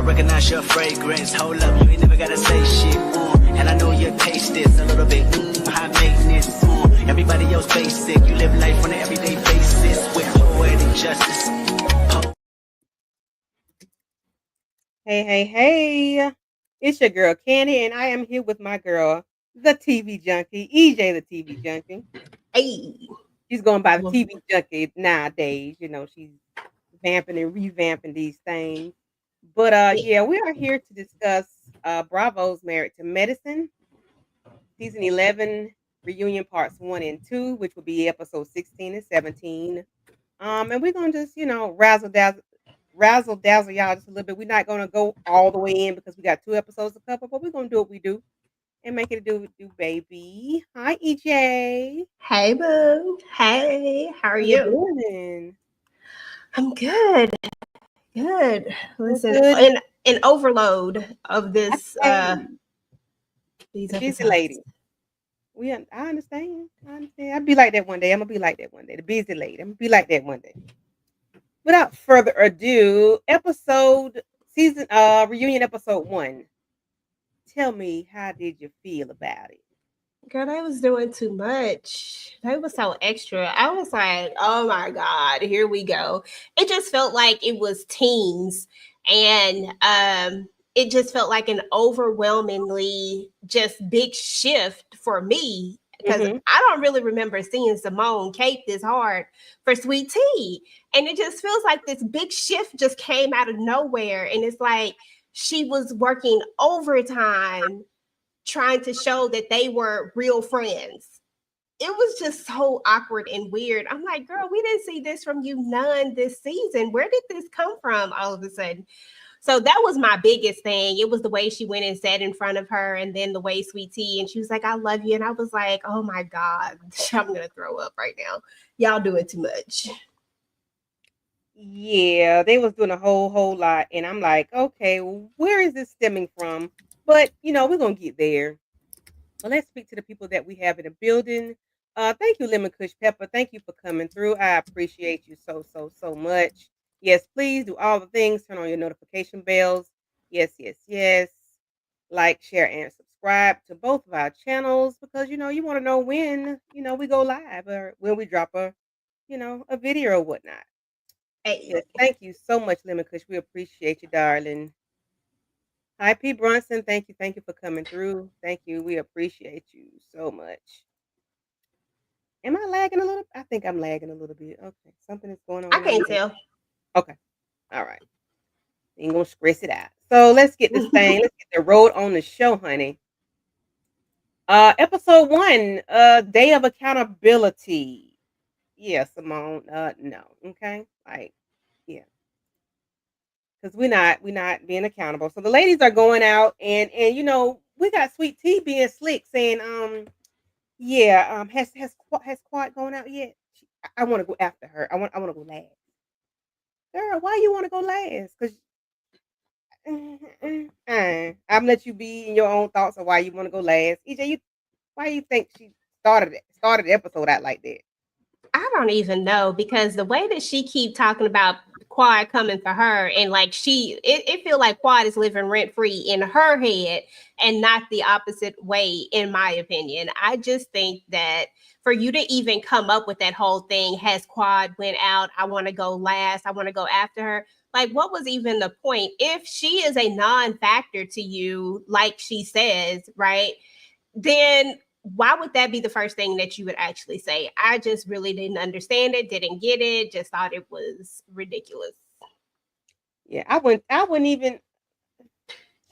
recognize your fragrance. Hold up, you ain't never gotta say shit. And I know your taste is a little bit high maintenance. Everybody else basic. You live life on an everyday basis with poetic justice. Hey. It's your girl Candy, and I am here with my girl, the TV Junkie, EJ the TV Junkie. Hey. She's going by the TV Junkie nowadays. You know, she's vamping and revamping these things. But yeah, we are here to discuss Bravo's Married to Medicine, season 11, reunion parts 1 and 2, which will be episode 16 and 17. And we're gonna just, razzle dazzle y'all just a little bit. We're not gonna go all the way in because we got 2 episodes to cover, but we're gonna do what we do and make it do what we do, baby. Hi, EJ. Hey, boo. Hey, how are you? Doing? I'm good. Good. Listen, good. an overload of this these busy episodes. lady. I understand. I'll be like that one day. I'm gonna be like that one day. The busy lady. I'm gonna be like that one day. Without further ado, reunion episode 1. Tell me, how did you feel about it? Girl, they was doing too much. They was so extra. I was like, oh my God, here we go. It just felt like it was teens. And it just felt like an overwhelmingly just big shift for me. Because I don't really remember seeing Simone cape this hard for Sweet Tea. And it just feels like this big shift just came out of nowhere. And it's like she was working overtime trying to show that they were real friends. It was just so awkward and weird. I'm like, girl, we didn't see this from you none this season. Where did this come from all of a sudden? So that was my biggest thing. It was the way she went and sat in front of her, and then the way Sweet Tea, and she was like, I love you. And I was like, oh my God, I'm going to throw up right now. Y'all doing too much. Yeah, they was doing a whole lot. And I'm like, okay, where is this stemming from? But, we're going to get there. Well, let's speak to the people that we have in the building. Thank you, Lemon Kush Pepper. Thank you for coming through. I appreciate you so much. Yes, please do all the things. Turn on your notification bells. Yes. Like, share, and subscribe to both of our channels because, you want to know when, we go live or when we drop a video or whatnot. Hey. Yes, thank you so much, Lemon Kush. We appreciate you, darling. Hi, P. Brunson. Thank you for coming through. Thank you. We appreciate you so much. Am I lagging a little? I think I'm lagging a little bit. Okay, something is going on. I can't tell. Okay, all right. Ain't gonna stress it out. So let's get this thing. Let's get the road on the show, honey. Episode 1. Day of Accountability. Yeah, Simone. No. Okay, like, yeah. Because we're not being accountable. So the ladies are going out, and we got Sweet Tea being slick, saying has Quad gone out yet? I want to go after her. I want to go last. Girl, why you want to go last? Because I'm let you be in your own thoughts of why you want to go last. EJ, why you think she started the episode out like that? I don't even know, because the way that she keep talking about Quad coming for her, and like it feel like Quad is living rent free in her head and not the opposite way, in my opinion. I just think that for you to even come up with that whole thing, has Quad went out, I want to go last, I want to go after her. Like, what was even the point? If she is a non-factor to you, like she says, right? Then why would that be the first thing that you would actually say? I just really didn't understand it, didn't get it, just thought it was ridiculous. Yeah, I wouldn't even.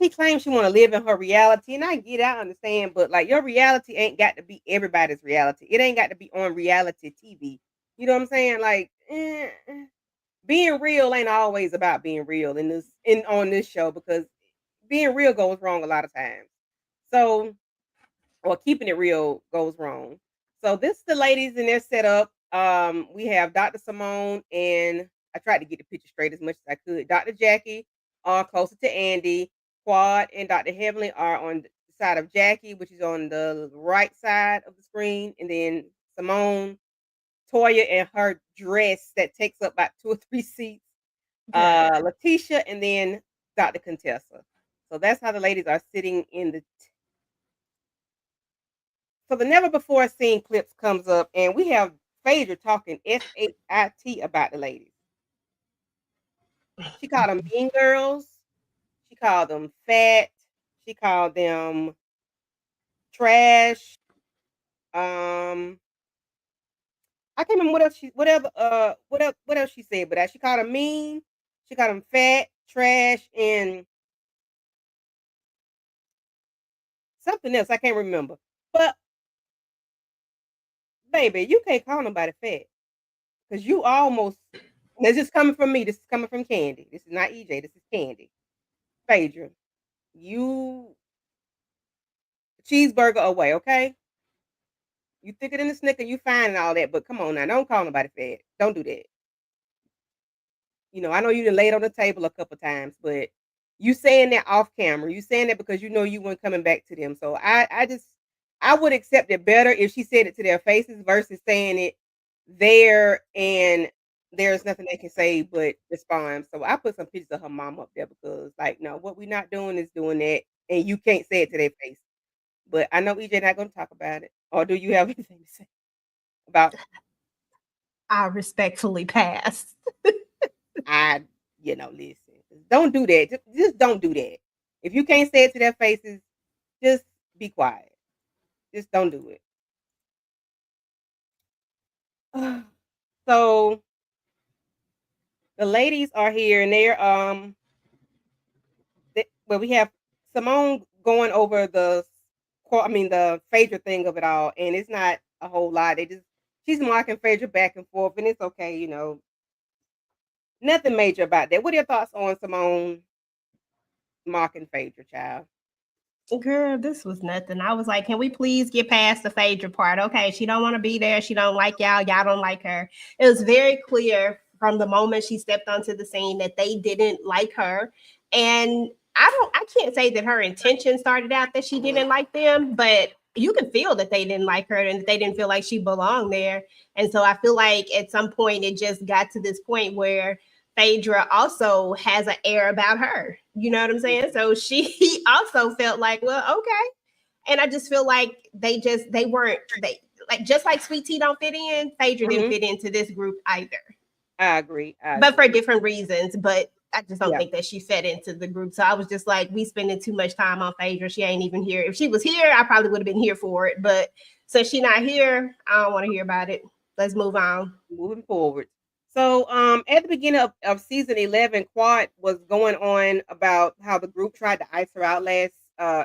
She claims she want to live in her reality, and I understand, but like, your reality ain't got to be everybody's reality. It ain't got to be on reality TV. You know what I'm saying? Like, being real ain't always about being real on this show, because being real goes wrong a lot of times. So, or keeping it real goes wrong. So this is the ladies in their setup. We have Dr. Simone, and I tried to get the picture straight as much as I could. Dr. Jackie are closer to Andy. Quad and Dr. Heavenly are on the side of Jackie, which is on the right side of the screen, and then Simone, Toya, and her dress that takes up about 2 or 3 seats. Letitia, and then Dr. Contessa. So that's how the ladies are sitting in the. So the never before seen clips comes up, and we have Phaedra talking SHIT about the ladies. She called them mean girls. She called them fat. She called them trash. I can't remember what else she said, but she called them mean. She called them fat, trash, and something else. I can't remember. But baby, you can't call nobody fat because you almost. This is coming from me. This is coming from Candy. This is not EJ. This is Candy. Phaedra, you cheeseburger away, okay? You thicker than a snicker, you fine and all that, but come on now, don't call nobody fat. Don't do that. You know, I know you done laid on the table a couple times, but you saying that off camera. You saying that because you know you weren't coming back to them. So I would accept it better if she said it to their faces versus saying it there and there's nothing they can say but respond. So I put some pictures of her mom up there because like, no, what we're not doing is doing that. And you can't say it to their face. But I know EJ not gonna talk about it. Or do you have anything to say about I respectfully pass. I, listen, don't do that. Just don't do that. If you can't say it to their faces, just be quiet. Just don't do it. So the ladies are here and they're well, we have Simone going over the Phaedra thing of it all, and it's not a whole lot. She's marking Phaedra back and forth, and it's okay, nothing major about that. What are your thoughts on Simone marking Phaedra, child? Girl, this was nothing. I was like, can we please get past the Phaedra part? Okay, she don't want to be there. She don't like y'all. Y'all don't like her. It was very clear from the moment she stepped onto the scene that they didn't like her. And I can't say that her intention started out that she didn't like them, but you can feel that they didn't like her and that they didn't feel like she belonged there. And so I feel like at some point it just got to this point where Phaedra also has an air about her. You know what I'm saying? So she also felt like, well, okay. And I just feel like they weren't just like Sweet Tea don't fit in, Phaedra didn't fit into this group either. I agree. But for different reasons. But I just don't think that she fit into the group. So I was just like, we spending too much time on Phaedra. She ain't even here. If she was here, I probably would have been here for it. But since she's not here, I don't want to hear about it. Let's move on. Moving forward. So at the beginning of season 11, Quad was going on about how the group tried to ice her out last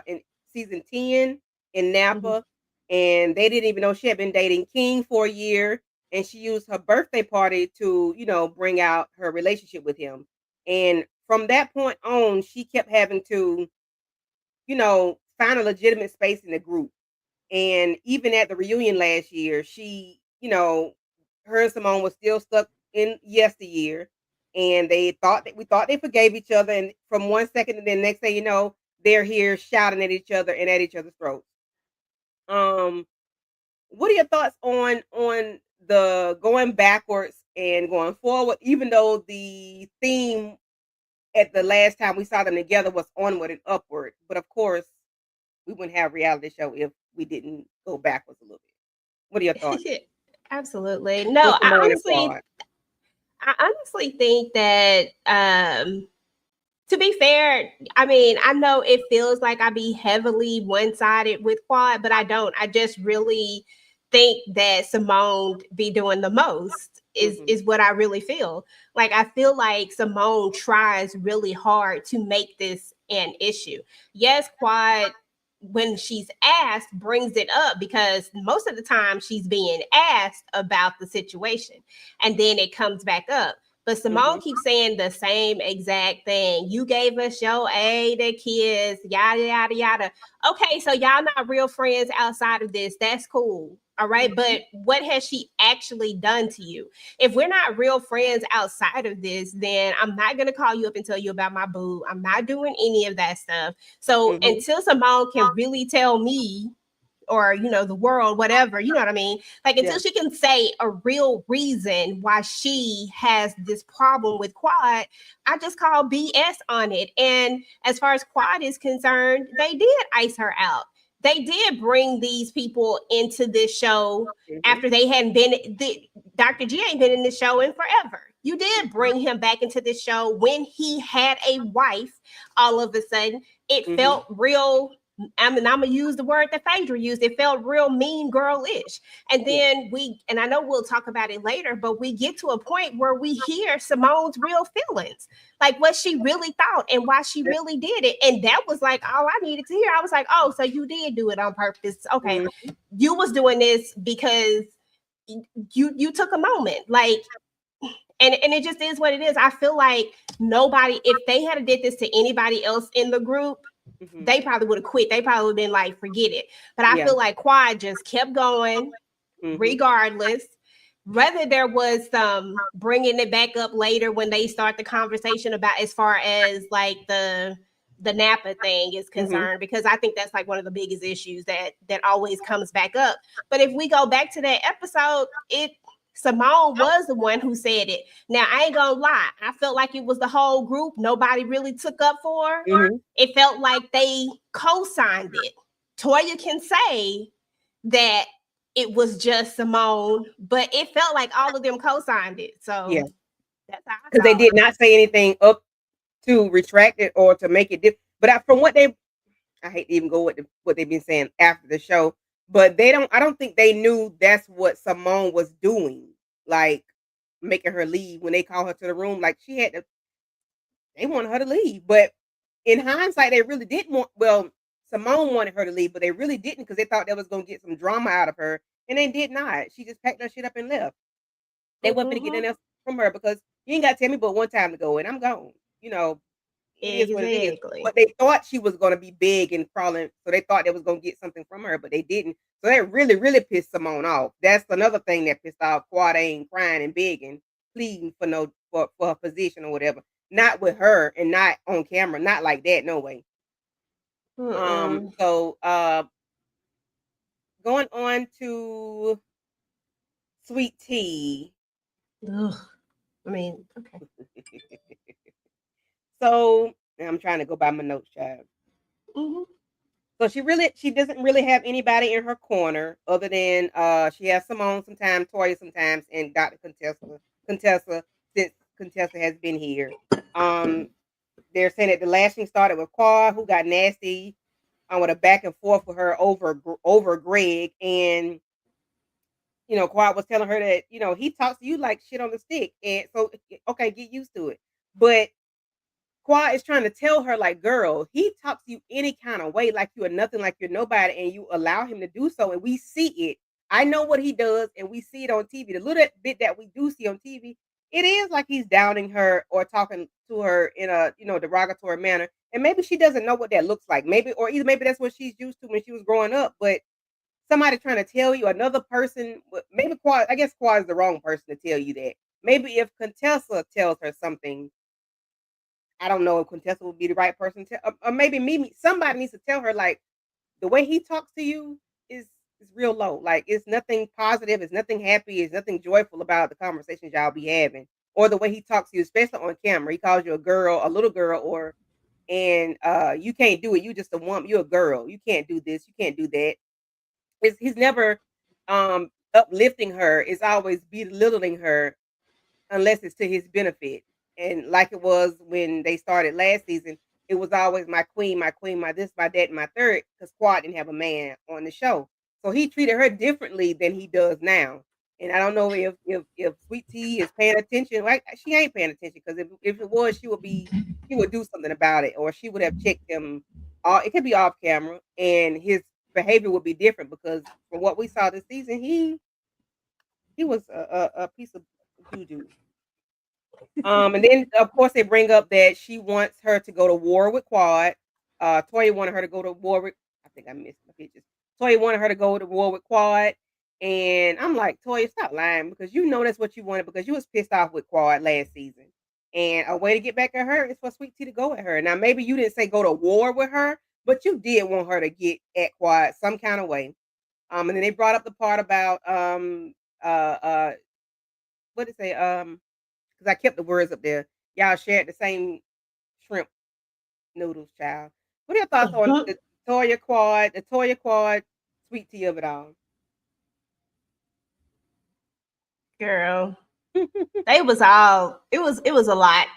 in season 10 in Napa. And they didn't even know she had been dating King for a year. And she used her birthday party to, bring out her relationship with him. And from that point on, she kept having to, find a legitimate space in the group. And even at the reunion last year, she, her and Simone was still stuck in yesteryear. And we thought they forgave each other. And from one second to the next thing you know, they're here shouting at each other and at each other's throats. What are your thoughts on the going backwards and going forward, even though the theme at the last time we saw them together was onward and upward? But of course, we wouldn't have a reality show if we didn't go backwards a little bit. What are your thoughts? Absolutely. No, I honestly think that to be fair, I mean, I know it feels like I be heavily one-sided with Quad, but I don't. I just really think that Simone be doing the most is what I really feel. Like, I feel like Simone tries really hard to make this an issue. Yes, Quad, when she's asked, brings it up because most of the time she's being asked about the situation and then it comes back up. But Simone keeps saying the same exact thing. You gave us your A, the kids, yada, yada, yada. Okay, so y'all not real friends outside of this. That's cool. All right. But what has she actually done to you? If we're not real friends outside of this, then I'm not going to call you up and tell you about my boo. I'm not doing any of that stuff. So until Simone can really tell me or, the world, whatever, you know what I mean? Like, until Yeah. she can say a real reason why she has this problem with Quad, I just call BS on it. And as far as Quad is concerned, they did ice her out. They did bring these people into this show Mhm. after they hadn't been. Dr. G ain't been in the show in forever. You did bring him back into the show when he had a wife. All of a sudden, it Mhm. felt real. I'm gonna use the word that Phaedra used. It felt real mean girl-ish. And Yeah. then and I know we'll talk about it later, but we get to a point where we hear Simone's real feelings, like what she really thought and why she really did it. And that was like all I needed to hear. I was like, oh, so you did do it on purpose. Okay. Mhm. You was doing this because you took a moment. Like, and it just is what it is. I feel like nobody, if they had did this to anybody else in the group, Mhm. they probably would have quit. They probably would have been like, forget it. But I Yeah. feel like Quad just kept going Mhm. regardless. Whether there was some bringing it back up later when they start the conversation about as far as like the Napa thing is Mhm. concerned, because I think that's like one of the biggest issues that always comes back up. But if we go back to that episode, Simone was the one who said it. Now I ain't gonna lie, I felt like it was the whole group. Nobody really took up for her. Mhm. It felt like they co-signed it. Toya can say that it was just Simone, but it felt like all of them co-signed it. So Yeah. that's how I Because they saw did it. not say anything up to retract it or to make it but from what I hate to even go with what they've been saying after the show, but I don't think they knew that's what Simone was doing, like making her leave when they called her to the room. Like they wanted her to leave, but in hindsight, they really didn't Simone wanted her to leave, but they really didn't because they thought they was gonna get some drama out of her, and they did not. She just packed her shit up and left. They wasn't gonna get Mm-hmm. anything else from her because you ain't got to tell me but one time to go, and I'm gone. It is what it is. Exactly. But they thought she was gonna be big and crawling, so they thought they was gonna get something from her, but they didn't. So that really, really pissed Simone off. That's another thing that pissed off Quad ain't crying and begging, pleading for for a position or whatever. Not with her and not on camera, not like that, no way. Mm-mm. So going on to Sweet Tea. Ugh. I mean, okay. So I'm trying to go by my notes, child. Mm-hmm. So she doesn't really have anybody in her corner other than she has Simone sometimes, Toya sometimes, and Dr. Contessa since Contessa has been here. Um they're saying that the lashing started with Quad, who got nasty with a back and forth with her over Greg, and Quad was telling her that he talks to you like shit on the stick, and so okay, get used to it. But Quad is trying to tell her, like, girl, he talks to you any kind of way, like you are nothing, like you're nobody, and you allow him to do so, and we see it. I know what he does, and we see it on TV. The little bit that we do see on TV, it is like he's downing her or talking to her in a derogatory manner, and maybe she doesn't know what that looks like. Maybe that's what she's used to when she was growing up. But somebody trying to tell you another person, maybe Quad. I guess Quad is the wrong person to tell you that. Maybe if Contessa tells her something, I don't know if Quintessa would be the right person to, or maybe Mimi. Somebody needs to tell her like the way he talks to you is real low. Like it's nothing positive, it's nothing happy, it's nothing joyful about the conversations y'all be having, or the way he talks to you, especially on camera. He calls you a girl, a little girl, and you can't do it. You just a woman. You're a girl. You can't do this. You can't do that. He's never uplifting her. It's always belittling her unless it's to his benefit. And like it was when they started last season, it was always my queen, my this, my that, and my third, because Quad didn't have a man on the show. So he treated her differently than he does now. And I don't know if Sweet Tea is paying attention. Like she ain't paying attention because if it was, she would do something about it, or she would have checked him. It could be off camera, and his behavior would be different because from what we saw this season, he was a piece of doo doo. And then of course they bring up that she wants her to go to war with Quad. Toya wanted her to go to war with. I think I missed my pictures. Toya wanted her to go to war with Quad, and I'm like, Toya, stop lying because you know that's what you wanted because you was pissed off with Quad last season, and a way to get back at her is for Sweet Tea to go at her. Now maybe you didn't say go to war with her, but you did want her to get at Quad some kind of way. And then they brought up the part about what did it say? Because I kept the words up there. Y'all shared the same shrimp noodles, child. What are your thoughts on Mhm. The Toya Quad sweet tea of it all? Girl, they was all it was a lot.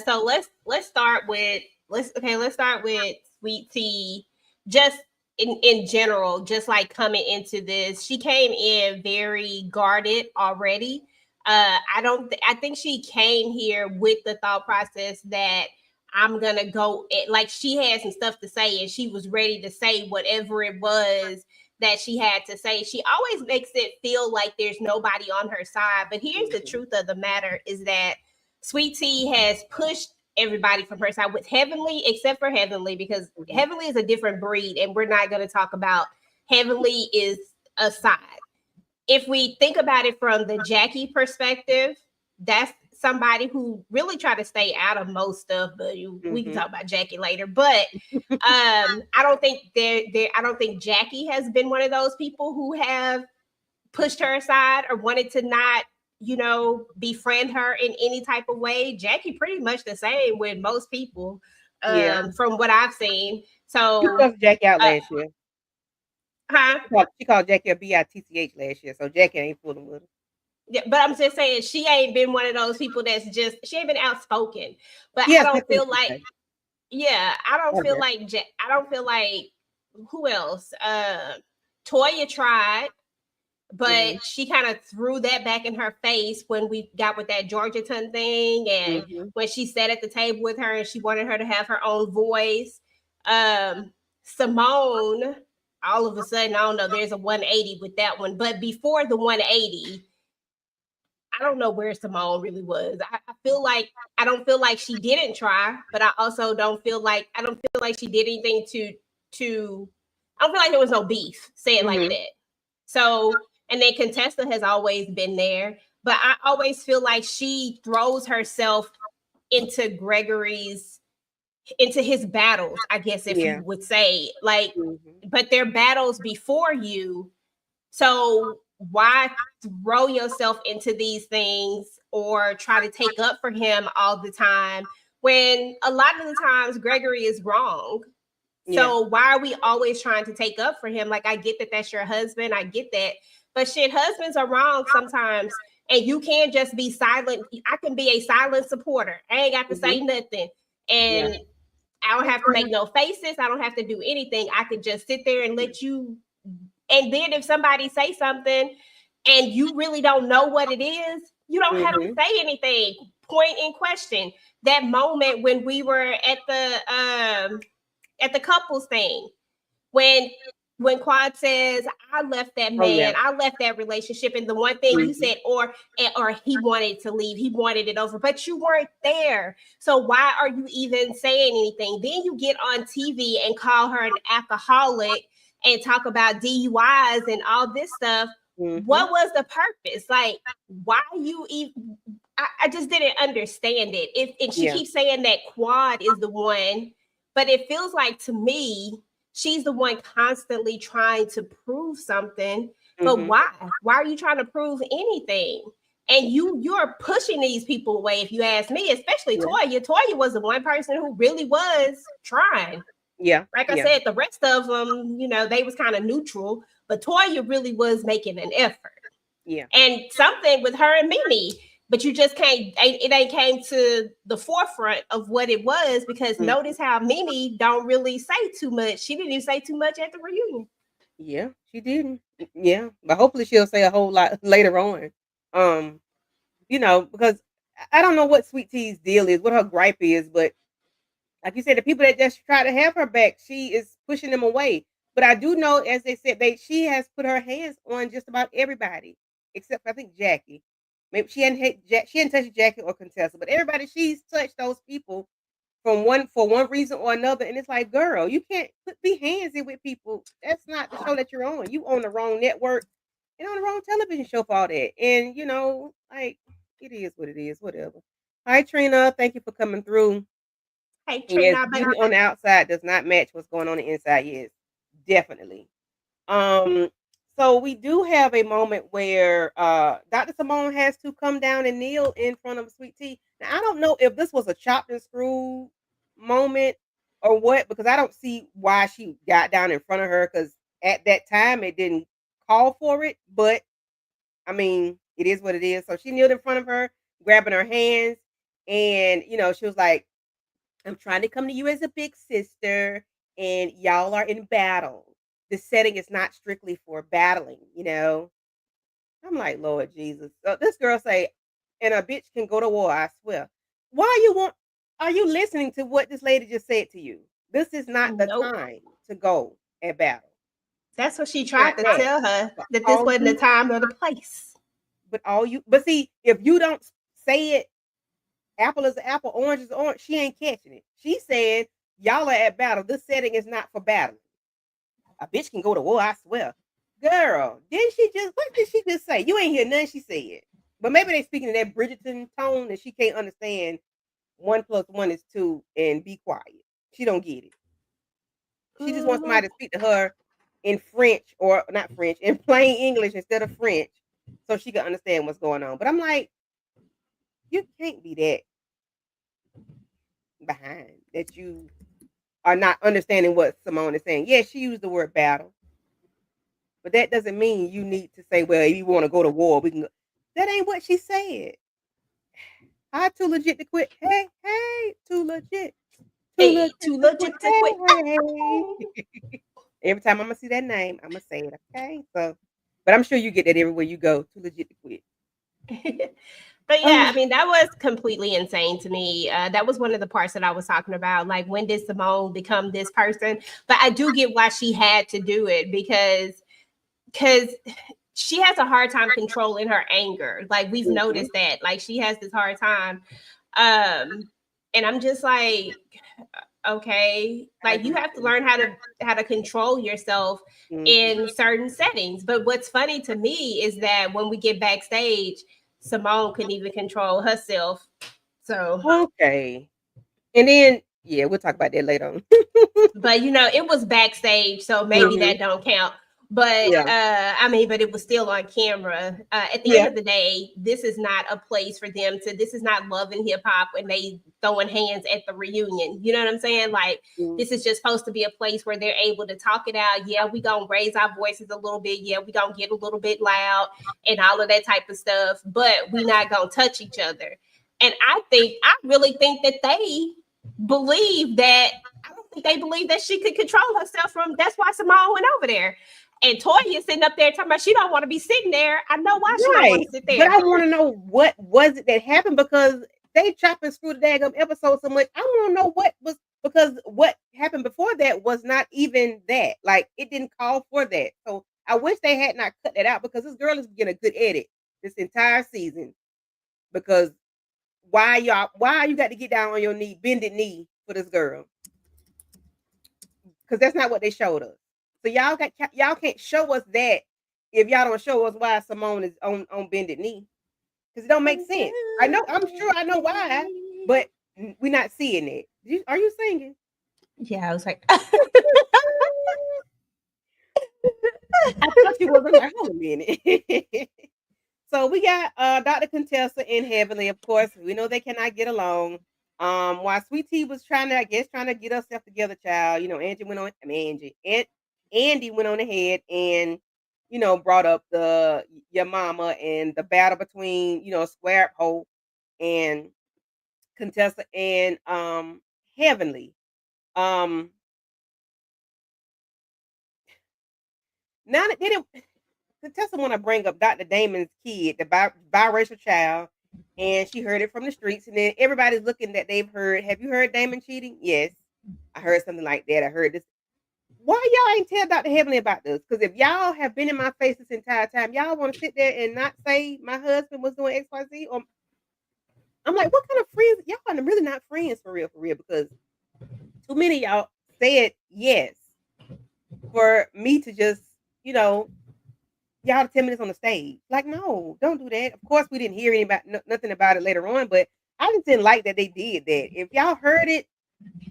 So let's start with let's start with Sweet Tea. Just in general, just like coming into this, she came in very guarded already. I think she came here with the thought process that I'm gonna go like she had some stuff to say and she was ready to say whatever it was that she had to say. She always makes it feel like there's nobody on her side. But here's the Mhm. truth of the matter is that Sweet Tea has pushed everybody from her side with Heavenly, except for Heavenly, because Mhm. Heavenly is a different breed, and we're not going to talk about Heavenly is a side. If we think about it from the Jackie perspective, that's somebody who really try to stay out of most stuff, but we can Mhm. talk about Jackie later. But I don't think I don't think Jackie has been one of those people who have pushed her aside or wanted to not, befriend her in any type of way. Jackie pretty much the same with most people, Yeah. from what I've seen. She So, cussed Jackie out uh, last year. huh? She called Jackie a bitch last year, so Jackie ain't fooling with her. Yeah, but I'm just saying she ain't been one of those people that's just she ain't been outspoken. But I Yes, don't that's what feel she like said. yeah, Okay. I don't feel like who else? Toya tried, but Mhm. she kind of threw that back in her face when we got with that Georgetown thing and Mhm. when she sat at the table with her and she wanted her to have her own voice. Um, Simone, all of a sudden, I don't know, there's a 180 with that one. But before the 180, I don't know where Simone really was. I feel like I don't feel like she didn't try, but I also don't feel like she did anything to I don't feel like there was no beef, say it like Mhm. that. So and then Contessa has always been there, but I always feel like she throws herself into into his battles, I guess if you Yeah. would say. Like, Mhm. but they're battles before you, so why throw yourself into these things or try to take up for him all the time when a lot of the times Gregory is wrong? Yeah. So why are we always trying to take up for him? Like, I get that that's your husband, I get that, but shit, husbands are wrong sometimes, and you can't just be silent. I can be a silent supporter. I ain't got to Mhm. say nothing, Yeah. and I don't have to make no faces. I don't have to do anything. I could just sit there and let you. And then if somebody say something and you really don't know what it is, you don't have to Mhm. say anything. Point in question. That moment when we were at the couples thing, when Quad says, I left that Oh yeah. man, I left that relationship, and the one thing you Mhm. said, or he wanted to leave, he wanted it over, but you weren't there. So why are you even saying anything? Then you get on TV and call her an alcoholic and talk about DUIs and all this stuff. Mhm. What was the purpose? Like, why you even I just didn't understand it. If and she Yeah. keeps saying that Quad is the one, but it feels like to me she's the one constantly trying to prove something. But Mhm. why? Why are you trying to prove anything? And you're pushing these people away, if you ask me, especially Yeah. Toya. Toya was the one person who really was trying. Yeah. Like I Yeah. said, the rest of them, they was kind of neutral, but Toya really was making an effort. Yeah. And something with her and Mimi, but you just can't. It ain't came to the forefront of what it was because Mhm. notice how Mimi don't really say too much. She didn't even say too much at the reunion. Yeah. She didn't. Yeah. But hopefully she'll say a whole lot later on. Um, because I don't know what Sweet Tea's deal is, what her gripe is, but like you said, the people that just try to have her back, she is pushing them away. But I do know, as they said, she has put her hands on just about everybody, except for, I think, Jackie. Maybe she hadn't touched Jackie or Contessa, but everybody she's touched those people for one reason or another. And it's like, girl, you can't be handsy with people. That's not the show that you're on. You on the wrong network and on the wrong television show for all that. And like it is what it is. Whatever. Hi, Trina. Thank you for coming through. Hey Yes, Trina, but beauty on the outside does not match what's going on the inside. Yes, definitely. Um, So we do have a moment where Dr. Simone has to come down and kneel in front of Sweet Tea. Now I don't know if this was a chopped and screwed moment or what, because I don't see why she got down in front of her, because at that time it didn't call for it. But I mean, it is what it is. So she kneeled in front of her, grabbing her hands, and she was like, I'm trying to come to you as a big sister, and y'all are in battle. The setting is not strictly for battling. I'm like, Lord Jesus. So this girl say, and a bitch can go to war, I swear. Why you want Are you listening to what this lady just said to you? This is not the Nope. time to go at battle. That's what she Not tried to that. tell her, But that this all wasn't the you time or the place. but see, if you don't say it, apple is an apple, orange is orange, she ain't catching it. She said, y'all are at battle. This setting is not for battle. A bitch can go to war, I swear. Girl, what did she just say? You ain't hear nothing she said. But maybe they speaking in that Bridgerton tone and she can't understand 1 + 1 is 2 and be quiet. She don't get it. She just wants Mhm. somebody to speak to her in French, or not French, in plain English instead of French, so she can understand what's going on. But I'm like, you can't be that behind that you are not understanding what Simone is saying. Yeah, she used the word battle, but that doesn't mean you need to say, well, if you want to go to war, we can go. That ain't what she said. I too legit to quit. Hey, hey, too legit. Too Hey, legit too to quit. legit to quit. Hey, hey. Every time I'm gonna see that name, I'm gonna say it. Okay. So, but I'm sure you get that everywhere you go. Too legit to quit. But yeah, Oh, I mean, that was completely insane to me. That was one of the parts that I was talking about. Like, when did Simone become this person? But I do get why she had to do it, because she has a hard time controlling her anger. Like, we've mhm. noticed that. Like, she has this hard time. Um, and I'm just like, okay, I like, you do have to too. learn how to control yourself Mhm. in certain settings. But what's funny to me is that when we get backstage, Simone couldn't even control herself. So, Okay. And then, yeah, we'll talk about that later on. but it was backstage, so maybe Mhm. that don't count. But Yeah. I mean, but it was still on camera. At the end Yeah. of the day, this is not a place for them to. This is not Love and Hip Hop when they throwing hands at the reunion. You know what I'm saying? Like, Mhm. this is just supposed to be a place where they're able to talk it out. Yeah, we gonna raise our voices a little bit. Yeah, we gonna get a little bit loud and all of that type of stuff. But we not gonna touch each other. And I really think that they believe that. I don't think they believe that she could control herself from. That's why Simone went over there. And Toya sitting up there talking about she don't want to be sitting there. I know why she don't want Right. to sit But there. I want to know what was it that happened, because they chop and screw the daggum episode so much. I want to know what was, because what happened before that was not even that. Like, it didn't call for that. So I wish they had not cut that out, because this girl is getting a good edit this entire season. Because why you got to get down on your knee, bended knee for this girl? Because that's not what they showed us. So y'all can't show us that if y'all don't show us why Simone is on bended knee, because it don't make sense. I'm sure I know why, but we're not seeing it. Are you singing? Yeah, I was like, I thought you was. I'm like, hold a minute. So we got Dr. Contessa and Heavenly. Of course, we know they cannot get along. While Sweet Tea was trying to get herself together, child. Angie went on. I mean, Andy went on ahead and brought up your mama and the battle between Square Hope and Contessa and Heavenly. Um, Now that they didn't. Contessa want to bring up Dr. Damon's kid, the biracial child, and she heard it from the streets. And then everybody's looking that they've heard. Have you heard Damon cheating? Yes, I heard something like that. I heard this. Why y'all ain't tell Dr. Heavenly about this? Because if y'all have been in my face this entire time, y'all want to sit there and not say my husband was doing X, Y, Z. Or I'm like, what kind of friends? Y'all are really not friends for real, because too many of y'all said yes for me to just, you know, y'all 10 minutes on the stage. Like, no, don't do that. Of course, we didn't hear nothing about it later on, but I just didn't like that they did that. If y'all heard it,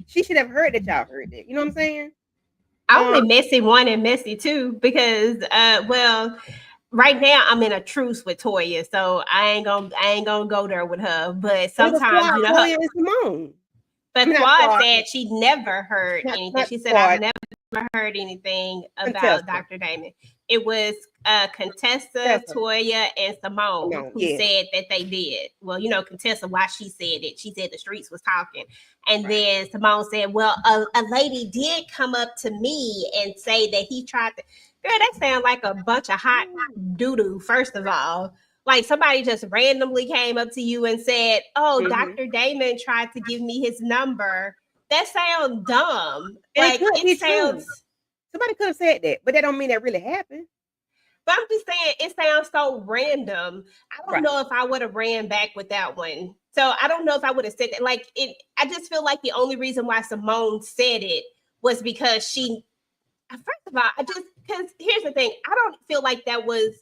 she should have heard that y'all heard it. You know what I'm saying? I'm in messy one and messy two because well, right now I'm in a truce with Toya, so I ain't gonna go there with her. But sometimes, you know, Toya and Simone. but not Quad Quad. said she never heard anything. Not She said, Quad. I've never heard anything about Contessa. Dr. Damon. It was Contessa, Contessa. Toya, and Simone who yes. said that they did. Well, you know, Contessa, why she said it. She said the streets was talking. And then Simone said, well, a lady did come up to me and say that he tried to. Girl, that sounds like a bunch of hot doo-doo, first of all. Like somebody just randomly came up to you and said, oh, Dr. Damon tried to give me his number. That sounds dumb. And like it sounds true. Somebody could have said that, but that don't mean that really happened. But I'm just saying it sounds so random. I don't know if I would have ran back with that one. So I don't know if I would have said that. Like it, I just feel like the only reason why Simone said it was because she, first of all, because here's the thing, I don't feel like that was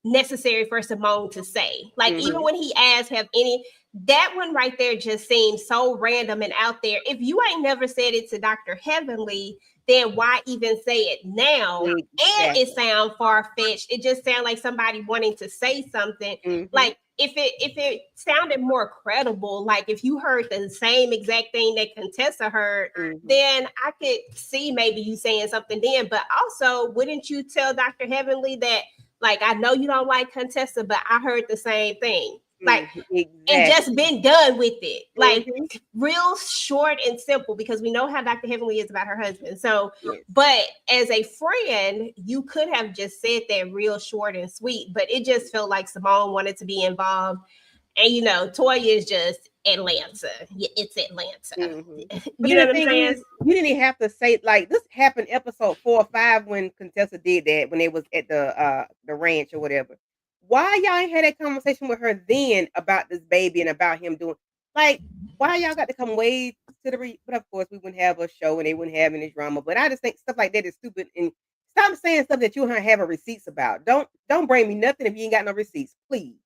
necessary for Simone to say. Like even when he asked, have any, that one right there just seems so random and out there. If you ain't never said it to Dr. Heavenly, then why even say it now? And it sounds far-fetched. It just sounds like somebody wanting to say something. Like if it sounded more credible, like if you heard the same exact thing that Contessa heard, then I could see maybe you saying something then. But also, wouldn't you tell Dr. Heavenly that, like, I know you don't like Contessa, but I heard the same thing. Like, and just been done with it. Like, real short and simple, because we know how Dr. Heavenly is about her husband. So, but as a friend, you could have just said that real short and sweet, but it just felt like Simone wanted to be involved. And, you know, Toya is just Atlanta. It's Atlanta. You know what I'm saying? You didn't even have to say, like, this happened episode 4 or 5 when Contessa did that, when they was at the ranch or whatever. Why y'all ain't had that conversation with her then about this baby and about him doing, like, why y'all got to come way to the but of course we wouldn't have a show and they wouldn't have any drama. But I just think stuff like that is stupid, and stop saying stuff that you don't have receipts about. Don't bring me nothing if you ain't got no receipts, please.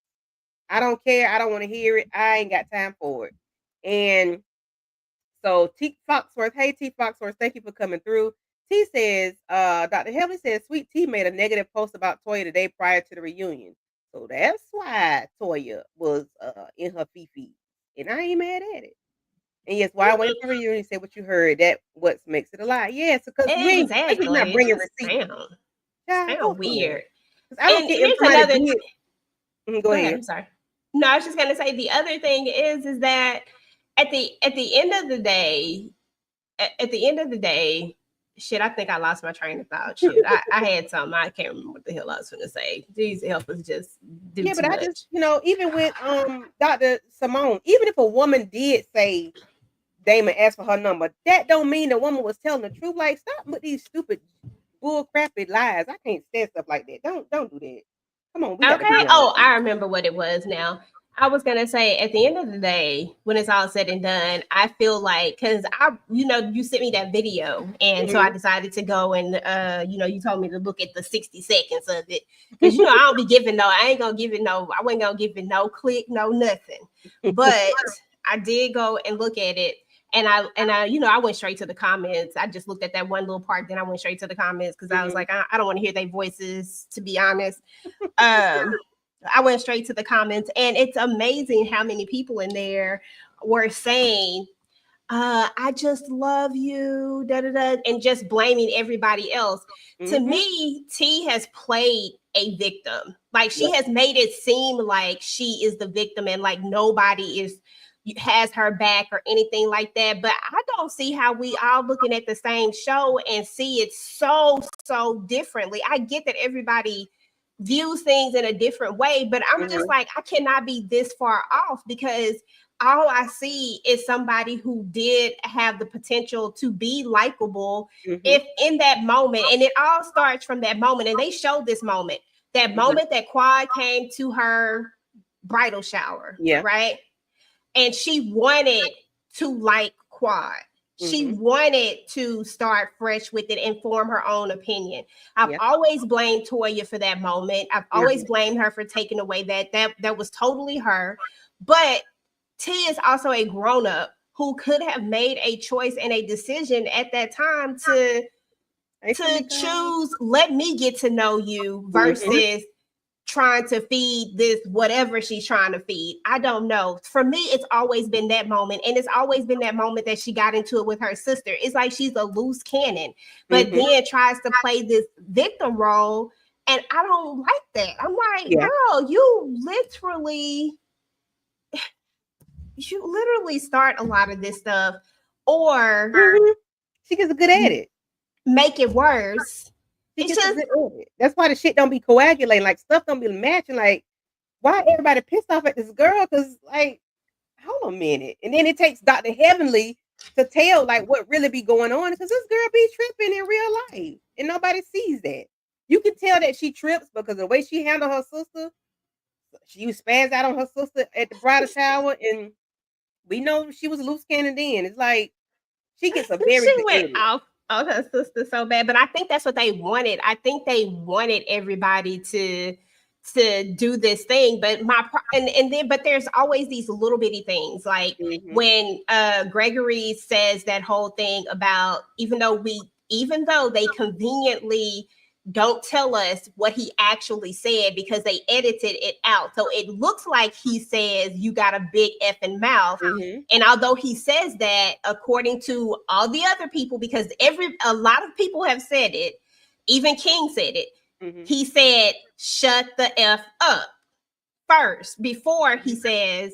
I don't care. I don't want to hear it. I ain't got time for it. And so T Foxworth, hey T Foxworth, thank you for coming through. T says, Dr. Heavenly says Sweet T made a negative post about Toya the day prior to the reunion. So that's why Toya was in her fifi. And I ain't mad at it. And yes, why I went for the reunion, say what you heard. That what makes it a lie. Yes, because we ain't not bringing receipts. Sound weird. I don't get here's another. Go ahead. I'm sorry. No, I was just gonna say the other thing is that at the end of the day, shit, I think I lost my train of thought. Shit, I had something. I can't remember what the hell I was going to say. These help us just do too much. I just, even with Dr. Simone, even if a woman did say Damon asked for her number, that don't mean the woman was telling the truth. Like, stop with these stupid bull crappy lies. I can't stand stuff like that. Don't do that. Come on. Okay. Oh, I remember what it was now. I was going to say, at the end of the day, when it's all said and done, I feel like, because you sent me that video. And so I decided to go and, you told me to look at the 60 seconds of it. Because, I don't be giving I wasn't going to give it no click, no nothing. But I did go and look at it. And I went straight to the comments. I just looked at that one little part. Then I went straight to the comments because I was like, I don't want to hear their voices, to be honest. I went straight to the comments, and it's amazing how many people in there were saying, I just love you, and just blaming everybody else. To me, T has played a victim. Like, she has made it seem like she is the victim and like nobody has her back or anything like that. But I don't see how we all looking at the same show and see it so differently. I get that everybody views things in a different way, but I'm just like, I cannot be this far off, because all I see is somebody who did have the potential to be likable if in that moment, and it all starts from that moment, and they showed this moment, that moment that Quad came to her bridal shower, right? And she wanted to like Quad. She wanted to start fresh with it and form her own opinion. I've always blamed Toya for that moment. I've always blamed her for taking away that was totally her. But T is also a grown-up who could have made a choice and a decision at that time to to choose, let me get to know you versus Mhm. trying to feed this whatever she's trying to feed. I don't know. For me, it's always been that moment. And it's always been that moment that she got into it with her sister. It's like she's a loose cannon, but Mhm. then tries to play this victim role. And I don't like that. I'm like, Yeah. girl, you literally start a lot of this stuff or Mhm. She gets good at it. make it worse. She It's gets just good at it. That's why the shit don't be coagulating. Like stuff don't be matching. Like why everybody pissed off at this girl? Because like, hold a minute. And then it takes Dr. Heavenly to tell like what really be going on because this girl be tripping in real life and nobody sees that. You can tell that she trips because the way she handled her sister, she was spazzed out on her sister at the bridal shower, and we know she was a loose cannon then. It's like she gets a very she good went edit. off on her sister so bad, but I think that's what they wanted. I think they wanted everybody to do this thing, but and then but there's always these little bitty things like Mhm. when Gregory says that whole thing about even though they conveniently don't tell us what he actually said because they edited it out. So it looks like he says you got a big effing mouth. Mhm. And although he says that, according to all the other people, because a lot of people have said it, even King said it, Mhm. he said, shut the F up first before he says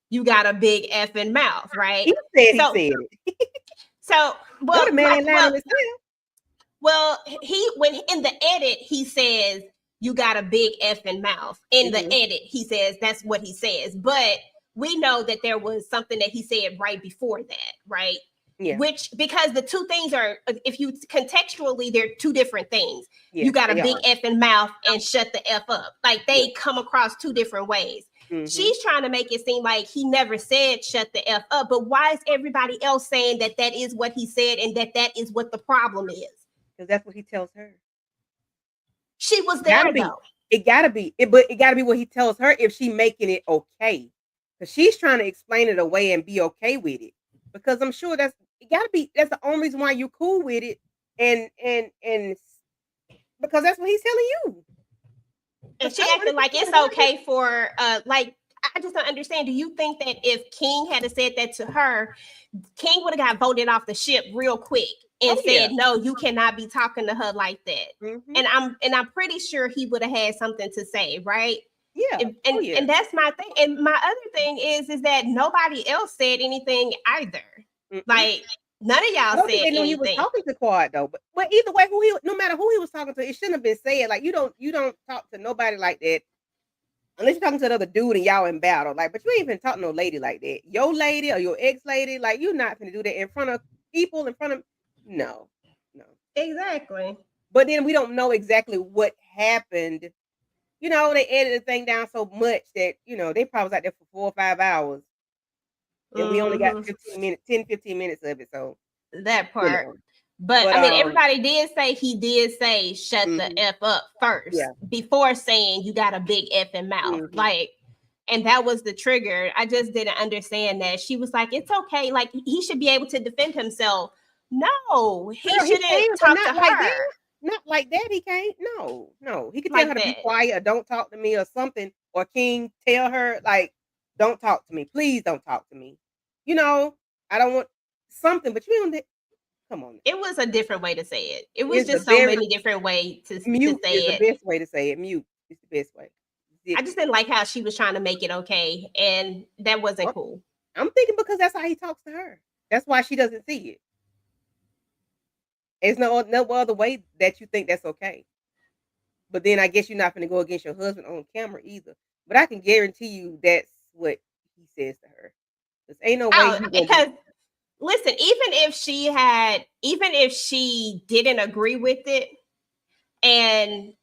you got a big effing mouth, right? He So said it. so No, well, the man ain't lying on himself. well, when in the edit he says you got a big effing mouth. In the Mhm. edit, he says that's what he says. But we know that there was something that he said right before that, right? Yeah. Which because the two things are, if you contextually, they're two different things. Yeah, You got a they big are. effing mouth and shut the F up. Like Yeah. they come across two different ways. Mhm. She's trying to make it seem like he never said shut the F up, but why is everybody else saying that that is what he said and that that is what the problem is? Because that's what he tells her. She was Gotta there be. though. It gotta be. But it gotta be what he tells her if she making it okay. Because she's trying to explain it away and be okay with it. Because I'm sure it gotta be that's the only reason why you cool with it. And because that's what he's telling you. And Because she I don't acted like it's understand why he okay for like I just don't understand. Do you think that if King had said that to her, King would have got voted off the ship real quick and oh yeah. said, "No, you cannot be talking to her like that." Mhm. And I'm pretty sure he would have had something to say, right? Yeah. And, Oh and yeah. and that's my thing. And my other thing is that nobody else said anything either. Mm-mm. Like none of I y'all don't think said they knew he was anything. talking to Quad though. But either way, no matter who he was talking to, it shouldn't have been said. Like you don't talk to nobody like that unless you're talking to another dude and y'all in battle. Like, but you ain't even talking to no lady like that. Your lady or your ex lady, like you're not gonna do that in front of people, in front of no, no. Exactly. But then we don't know exactly what happened. You know, they edited the thing down so much that, they probably was out there for 4 or 5 hours and we only got Hmm. 15 minutes, 10, 15 minutes of it. So, That you part. know. But But I mean, everybody did say he did say shut the mhm, F up first yeah. before saying you got a big effing mouth. Mhm. Like, and that was the trigger. I just didn't understand that. She was like, it's okay. Like, he should be able to defend himself. No, he Girl, he shouldn't can, but talk to not like her that. Not like that, he can't. No, no. He could tell like her to be that. quiet or don't talk to me or something. Or King tell her, like, don't talk to me. Please don't talk to me. You know, I don't want something, but you don't come on. It was a different way to say it. It was Is the just so very many different ways to mute is say the it. best way to say it. Mute is the best way. I just didn't like how she was trying to make it okay, and that wasn't Well, cool. I'm thinking because that's how he talks to her. That's why she doesn't see it. There's no other way that you think that's okay. But then I guess you're not gonna go against your husband on camera either. But I can guarantee you that's what he says to her. Cause ain't no way Oh, you gonna be because listen, even if she didn't agree with it and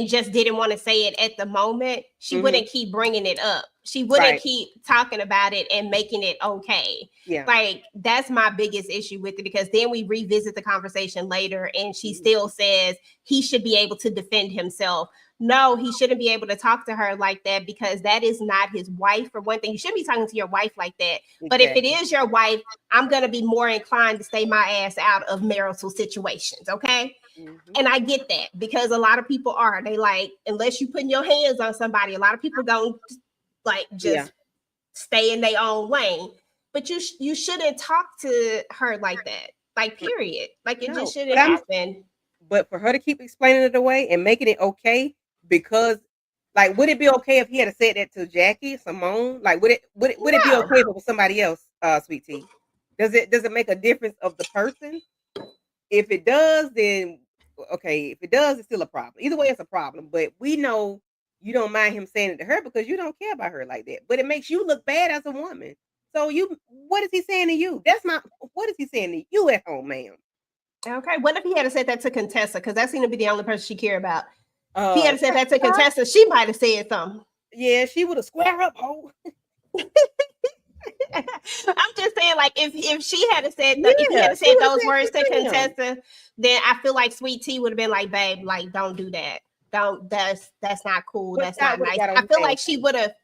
just didn't want to say it at the moment, she mhm, wouldn't keep bringing it up. She wouldn't Right. keep talking about it and making it okay. Yeah. Like, that's my biggest issue with it, because then we revisit the conversation later and she still says he should be able to defend himself. No, he shouldn't be able to talk to her like that, because that is not his wife. For one thing, you shouldn't be talking to your wife like that. But if it Exactly. is your wife, I'm going to be more inclined to stay my ass out of marital situations. Okay. Mhm. And I get that, because a lot of people are, they like, unless you putting your hands on somebody, a lot of people don't like just Yeah. stay in their own lane. But you shouldn't talk to her like that. Like, period. Like, it No, just but shouldn't happen. but for her to keep explaining it away and making it okay, because like, would it be okay if he had said that to Jackie, Simone? Like, would it be No. okay if it was somebody else, Sweet Tea? Does it make a difference of the person? If it does, then okay. If it does, it's still a problem. Either way, it's a problem. But we know you don't mind him saying it to her because you don't care about her like that. But it makes you look bad as a woman. So what is he saying to you? What is he saying to you at home, ma'am? Okay. What if he had said that to Contessa? Because that seemed to be the only person she cared about. If he Uh, had said that to Contessa, she might have said something. yeah, she would have square up, ho. I'm just saying, like, if she had said if he Yeah, had she said would have those said words to something to him. Contessa, then I feel like Sweet Tea would have been like, babe, like, don't do that. Don't, that's not cool. But That's that not would have nice. got on I his feel ass. like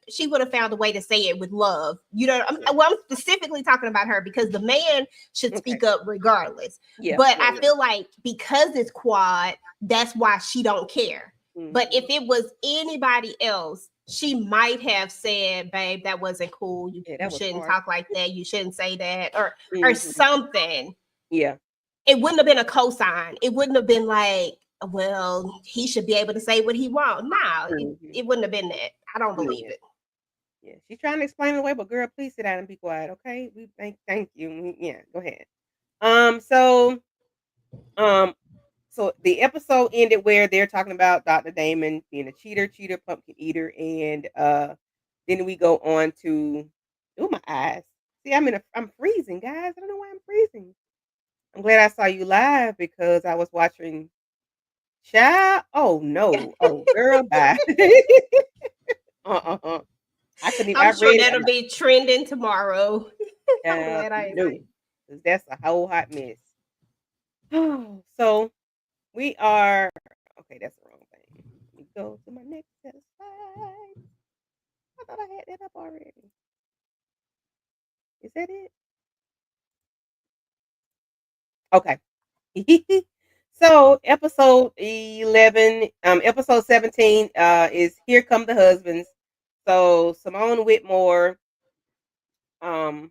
she would have found a way to say it with love. You know, Yeah. I'm specifically talking about her, because the man should speak up regardless. Yeah, But yeah, I feel like because it's quad, that's why she don't care. But if it was anybody else, she might have said, babe, that wasn't cool. You, Yeah, you that was shouldn't hard. talk like that. You shouldn't say that, or Mhm. something. Yeah. It wouldn't have been a cosign. It wouldn't have been like, well, he should be able to say what he wants. No, it wouldn't have been that. I don't believe it. Yeah, she's trying to explain it away, but girl, please sit down and be quiet, okay? We thank you. Yeah, go ahead. Um, so um, so the episode ended where they're talking about Dr. Damon being a cheater, pumpkin eater, and then we go on to my eyes. See, I'm freezing, guys. I don't know why I'm freezing. I'm glad I saw you live because I was watching Child. Oh no. Oh girl, bye. uh-uh. I couldn't even. I I'm sure read it. that'll be trending tomorrow. I'm glad I No, because that's a whole hot mess. So we are okay. That's the wrong thing. Let me go to my next set of slides. I thought I had that up already. Is that it? Okay. So episode 11, episode 17 is Here Come the Husbands. So Simone Whitmore, Simone.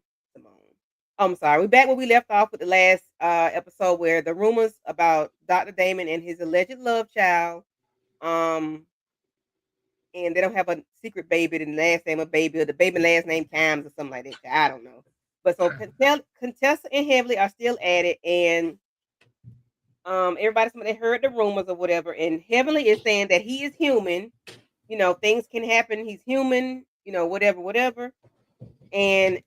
Oh, I'm sorry. We're back where we left off with the last episode where the rumors about Dr. Damon and his alleged love child, and they don't have a secret baby, the last name of baby, or the baby last name Times or something like that. I don't know. But so Contessa and Heavenly are still at it, and everybody they heard the rumors or whatever, and Heavenly is saying that he is human. You know, things can happen. He's human. You know, whatever. And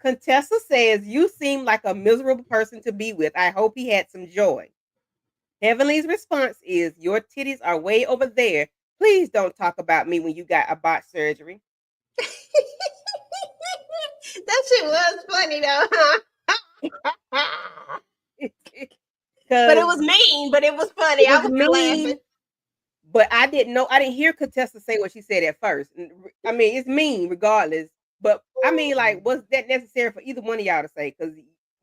Contessa says, "You seem like a miserable person to be with. I hope he had some joy." Heavenly's response is, "Your titties are way over there. Please don't talk about me when you got a botched surgery." That shit was funny though, huh? But it was mean, but it was funny. It was I was mean, laughing. but I didn't know. I didn't hear Contessa say what she said at first. I mean, it's mean regardless. But I mean, like, was that necessary for either one of y'all to say? Because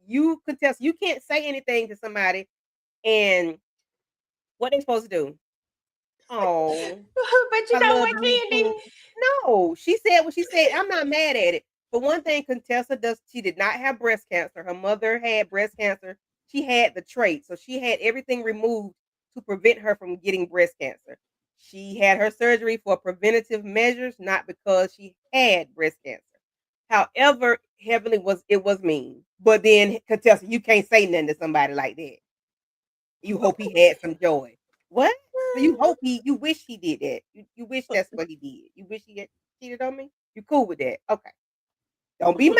you, Contessa, you can't say anything to somebody, and what they supposed to do? Oh, But you I know love what, you, Candy? Pooh. No, she said what she said. I'm not mad at it. For one thing, Contessa she did not have breast cancer. Her mother had breast cancer. She had the trait. So she had everything removed to prevent her from getting breast cancer. She had her surgery for preventative measures, not because she had breast cancer. However, Heavenly was mean. But then Contessa, you can't say nothing to somebody like that. You hope he had some joy. What? So you wish he did that. You wish that's what he did. You wish he had cheated on me? You cool with that? Okay. Don't be mad.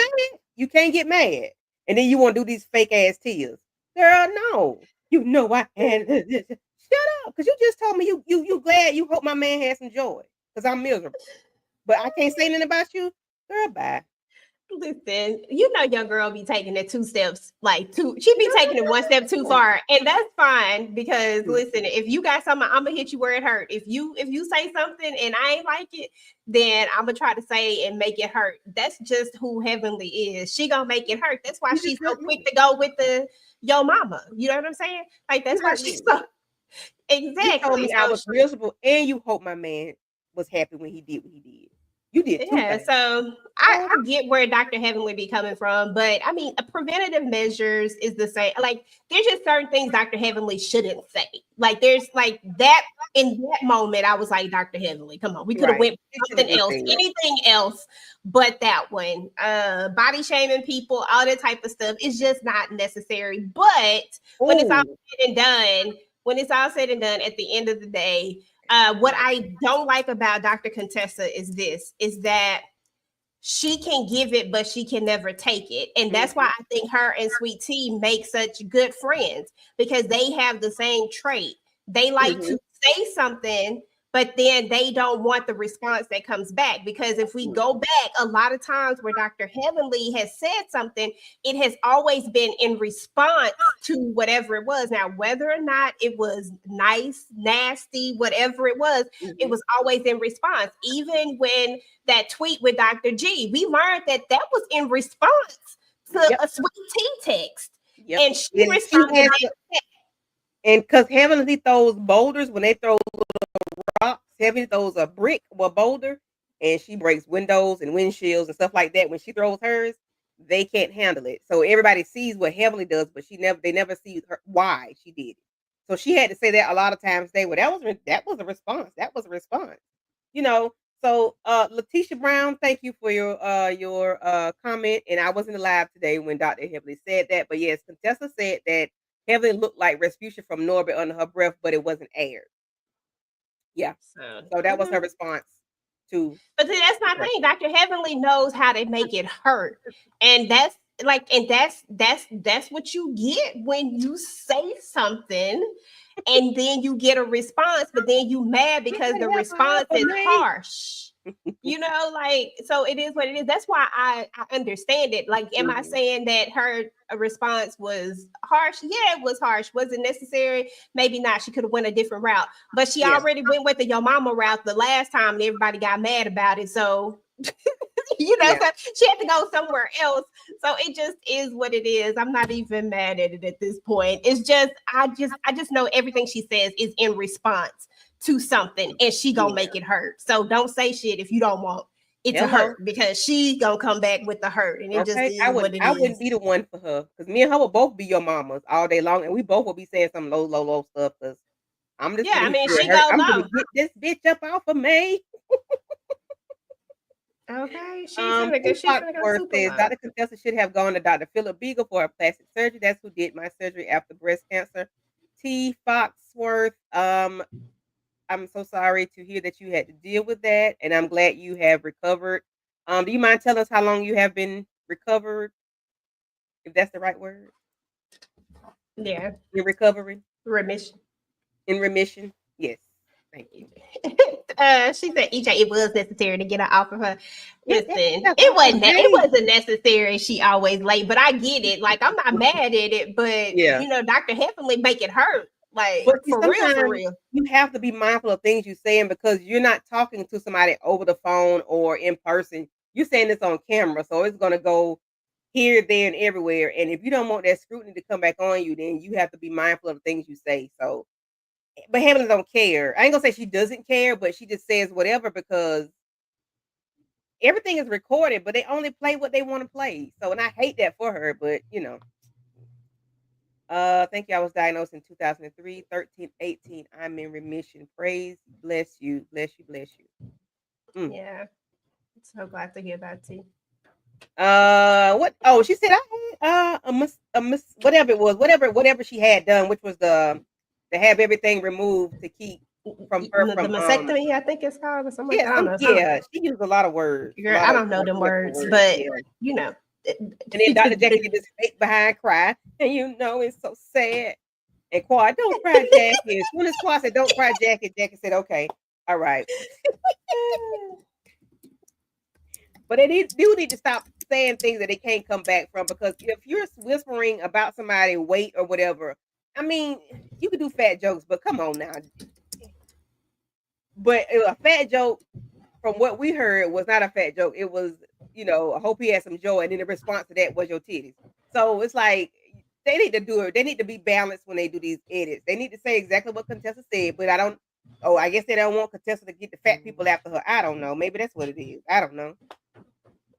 You can't get mad. And then you want to do these fake ass tears. Girl, no. You know I had shut up. Because you just told me you glad you hope my man had some joy. Because I'm miserable. but I can't say nothing about you. Girl, bye. Listen, you know your girl be taking it 2 steps, she be taking it 1 step too far, and that's fine because listen, if you got something, I'm gonna hit you where it hurt. If you say something and I ain't like it, then I'm gonna try to say and make it hurt. That's just who Heavenly is. She gonna make it hurt. That's why she's so quick to go with the yo mama. You know what I'm saying? Like that's why she's so exactly. You told me I was miserable, and you hope my man was happy when he did what he did. You did too. Yeah, so I get where Dr. Heavenly be coming from, but I mean, preventative measures is the same. Like, there's just certain things Dr. Heavenly shouldn't say. Like, there's like that in that moment, I was like, Dr. Heavenly, come on, we could have went something else, anything else, but that one. Body shaming people, all that type of stuff is just not necessary. But when it's all said and done, at the end of the day. What I don't like about Dr. Contessa is that she can give it, but she can never take it. And that's why I think her and Sweet Tea make such good friends because they have the same trait. They like to say something, but then they don't want the response that comes back. Because if we go back, a lot of times where Dr. Heavenly has said something, it has always been in response to whatever it was. Now, whether or not it was nice, nasty, whatever it was always in response. Even when that tweet with Dr. G, we learned that was in response to a Sweet Tea text. And she responded. And because Heavenly throws boulders, when they throw rocks, Heavenly throws a brick or a boulder, and she breaks windows and windshields and stuff like that. When she throws hers, they can't handle it. So everybody sees what Heavenly does, but they never see why she did it. So she had to say that a lot of times. That was a response. That was a response. You know. So Letitia Brown, thank you for your comment. And I wasn't alive today when Dr. Heavenly said that, but yes, Contessa said that Heavenly looked like Rasputia from Norbit under her breath, but it wasn't aired. Yeah. So that was her response to. But see, that's my thing. Dr. Heavenly knows how to make it hurt. And that's what you get when you say something and then you get a response, but then you mad because the response is harsh. You know, like, so it is what it is. That's why I understand it. Like, am I saying that her response was harsh? Yeah, it was harsh. Was it necessary? Maybe not. She could have went a different route, but she already went with the yo mama route the last time and everybody got mad about it. So, you know, so she had to go somewhere else. So it just is what it is. I'm not even mad at it at this point. It's just, I just know everything she says is in response to something, and she gonna make it hurt. So don't say shit if you don't want it to hurt, because she gonna come back with the hurt, and it just is what it is. I wouldn't be the one for her, because me and her will both be your mamas all day long, and we both will be saying some low stuff. Because I'm just I mean, she I'm gonna get this bitch up off of me. Okay, she's Foxworth says Dr. Contessa should have gone to Dr. Philip Beagle for a plastic surgery. That's who did my surgery after breast cancer. T. Foxworth, I'm so sorry to hear that you had to deal with that, and I'm glad you have recovered. Do you mind telling us how long you have been recovered, if that's the right word? Yeah. In recovery? Remission. In remission? Yes. Thank you. She said, EJ, it was necessary to get her off of her. Listen, it wasn't necessary. She always late, but I get it. Like, I'm not mad at it, but you know, Dr. Heavenly make it hurt. Like, for real. You have to be mindful of things you're saying, because you're not talking to somebody over the phone or in person. You're saying this on camera, so it's gonna go here, there, and everywhere. And if you don't want that scrutiny to come back on you, then you have to be mindful of the things you say. So, but Heavenly don't care. I ain't gonna say she doesn't care, but she just says whatever, because everything is recorded, but they only play what they want to play. So, and I hate that for her, but you know. Thank you. I was diagnosed in 2003, 13, 18. I'm in remission. Praise, bless you, bless you, bless you. Yeah. So glad to hear that too. What? Oh, she said I had whatever it was, whatever she had done, which was to have everything removed to keep from her the mastectomy, I think it's called, or something. She used a lot of words. Girl, I don't know them words, but you know. And then Dr. Jackie did this fake behind cry, and you know it's so sad. And Quad, don't cry, Jackie. As soon as Quad said, "Don't cry, Jackie," Jackie said, "Okay, all right." But they do need to stop saying things that they can't come back from, because if you're whispering about somebody's weight or whatever, I mean, you can do fat jokes, but come on now. But a fat joke, from what we heard, was not a fat joke. It was, I hope he had some joy, and then the response to that was your titties. So it's like they need to do it. They need to be balanced when they do these edits. They need to say exactly what Contessa said, but I don't. Oh, I guess they don't want Contessa to get the fat people after her. I don't know. Maybe that's what it is. I don't know.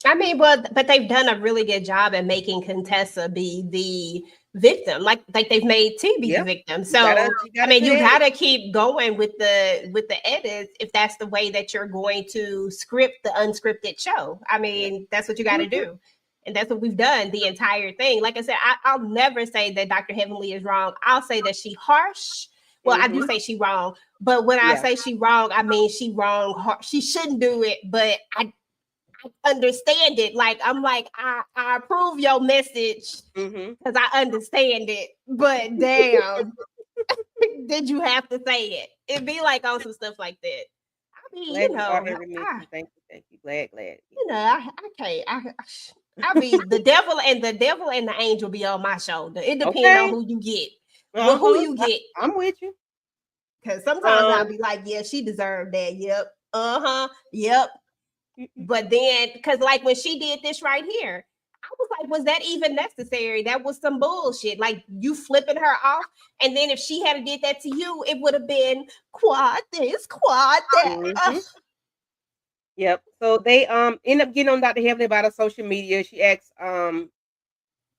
I mean, well, but they've done a really good job at making Contessa be the victim, like they've made T be the victim. So I mean, you gotta keep going with the edits if that's the way that you're going to script the unscripted show. I mean, that's what you got to do, and that's what we've done the entire thing. Like I said, I'll never say that Dr. Heavenly is wrong. I'll say that she harsh. Well, I do say she wrong, but when I say she wrong, I mean she wrong. She shouldn't do it, but I understand it. Like I'm like, I approve your message because I understand it. But damn, did you have to say it? It'd be like on some stuff like that. I mean, thank you. Glad. I can't. I mean, the devil and the angel be on my shoulder. It depends on who you get. Well, who you get. I'm with you. Because sometimes I'll be like, yeah, she deserved that. Yep. Yep. But then, because like when she did this right here, I was like, was that even necessary? That was some bullshit. Like you flipping her off. And then if she had did that to you, it would have been quad this, quad that. Yep. So they end up getting on Dr. Heavenly about her social media. She asked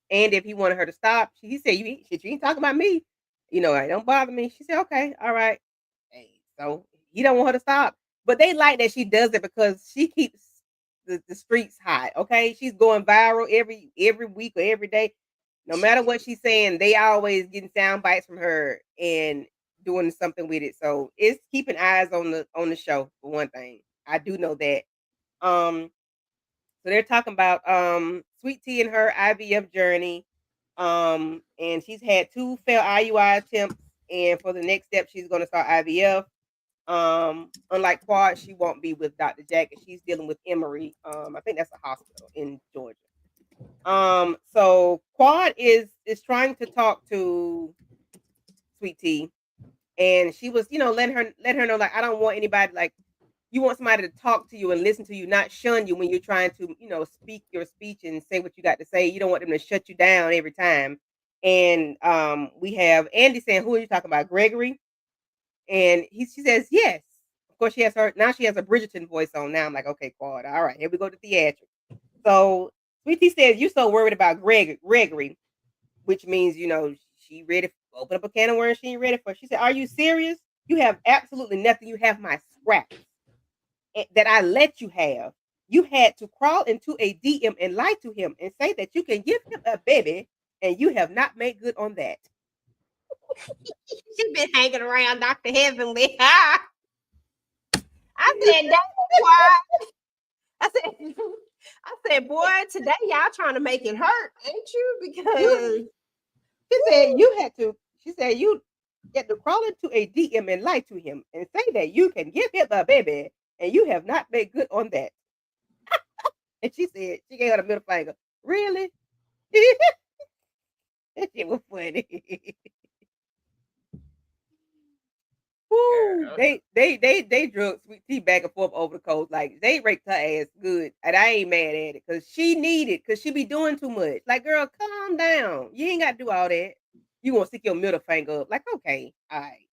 and if he wanted her to stop. He said, you ain't talking about me. It don't bother me. She said, okay, all right. Hey, so he don't want her to stop. But they like that she does it because she keeps the streets hot. Okay, she's going viral every week or every day. No matter what she's saying, they always getting sound bites from her and doing something with it. So it's keeping eyes on the show for one thing. I do know that. So they're talking about Sweet Tea and her IVF journey. And she's had 2 failed IUI attempts, and for the next step, she's going to start IVF. Unlike Quad, she won't be with Dr. Jack, and she's dealing with Emory. I think that's a hospital in Georgia. So Quad is trying to talk to Sweet Tea, and she was, letting her know, like, I don't want anybody, like, you want somebody to talk to you and listen to you, not shun you when you're trying to, speak your speech and say what you got to say. You don't want them to shut you down every time. And we have Andy saying, who are you talking about, Gregory? And she says, yes. Of course, she has a Bridgerton voice on now. I'm like, okay, Quad. All right, here we go to theatrics. So Sweet Tea says, you so worried about Gregory, which means, she ready to open up a can of worms she ain't ready for. She said, are you serious? You have absolutely nothing. You have my scraps that I let you have. You had to crawl into a DM and lie to him and say that you can give him a baby, and you have not made good on that. She's been hanging around Dr. Heavenly. I said, that's why. I said, boy, today y'all trying to make it hurt, ain't you? Because she said you had to crawl into a DM and lie to him and say that you can give him a baby, and you have not made good on that. And she said, she gave her the middle finger. Really? That shit was funny. Woo, they drug Sweet Tea back and forth over the coast. Like, they raped her ass good. And I ain't mad at it because she needed, because she be doing too much. Like, girl, calm down. You ain't got to do all that. You want to stick your middle finger up. Like, okay, all right.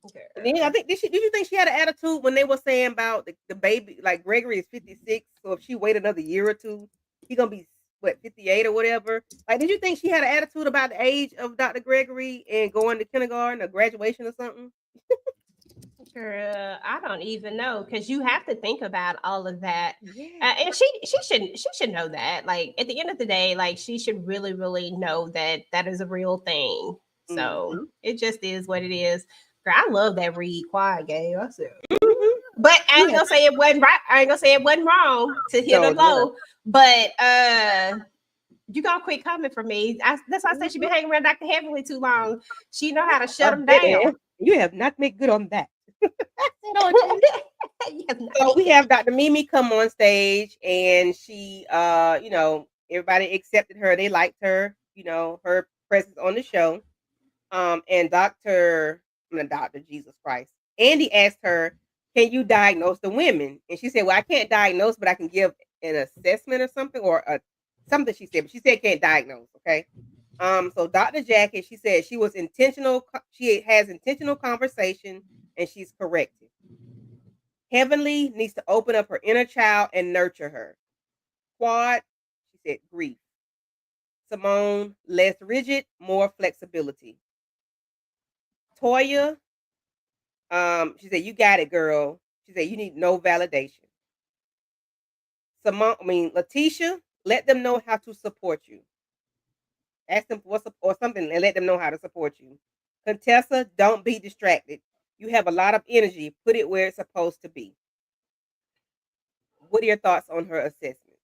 Okay. And then I think, did you think she had an attitude when they were saying about the baby? Like, Gregory is 56, so if she wait another year or two, he gonna be 58 or whatever. Like, did you think she had an attitude about the age of Dr. Gregory and going to kindergarten or graduation or something? Girl, I don't even know, because you have to think about all of that. Yeah. And she should know that. Like, at the end of the day, like, she should really, really know that that is a real thing. So it just is what it is. Girl, I love that Reed Quiet game. I said, but I ain't gonna say it wasn't right. I ain't gonna say it wasn't wrong to hit her low. But you gonna quit coming for me. That's why I said she been hanging around Dr. Heavenly too long. She know how to shut them down. You have not made good on that. So we have Dr. Mimi come on stage, and she, everybody accepted her. They liked her, her presence on the show. And Dr. Jesus Christ, Andy asked her, "Can you diagnose the women?" And she said, "Well, I can't diagnose, but I can give an assessment or something, or something." She said, but she said can't diagnose. Okay. So Dr. Jackie, she said she was intentional. She has intentional conversation, and she's corrected. Heavenly needs to open up her inner child and nurture her. Quad, she said grief. Simone, less rigid, more flexibility. Toya, she said, "You got it, girl." She said, "You need no validation." Letitia, let them know how to support you. Ask them for or something and let them know how to support you. Contessa, don't be distracted. You have a lot of energy. Put it where it's supposed to be. What are your thoughts on her assessment?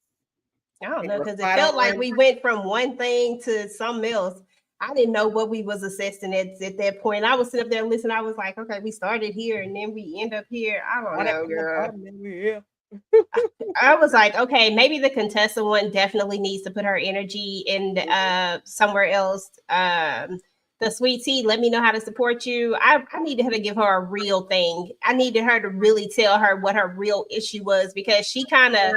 I don't know, because it felt like we went from one thing to something else. I didn't know what we was assessing at that point. I was sitting up there listening. I was like, okay, we started here and then we end up here. I don't know, girl. I was like, okay, maybe the Contessa one definitely needs to put her energy in somewhere else. The Sweet Tea, let me know how to support you. I needed her to give her a real thing. I needed her to really tell her what her real issue was, because she kind of,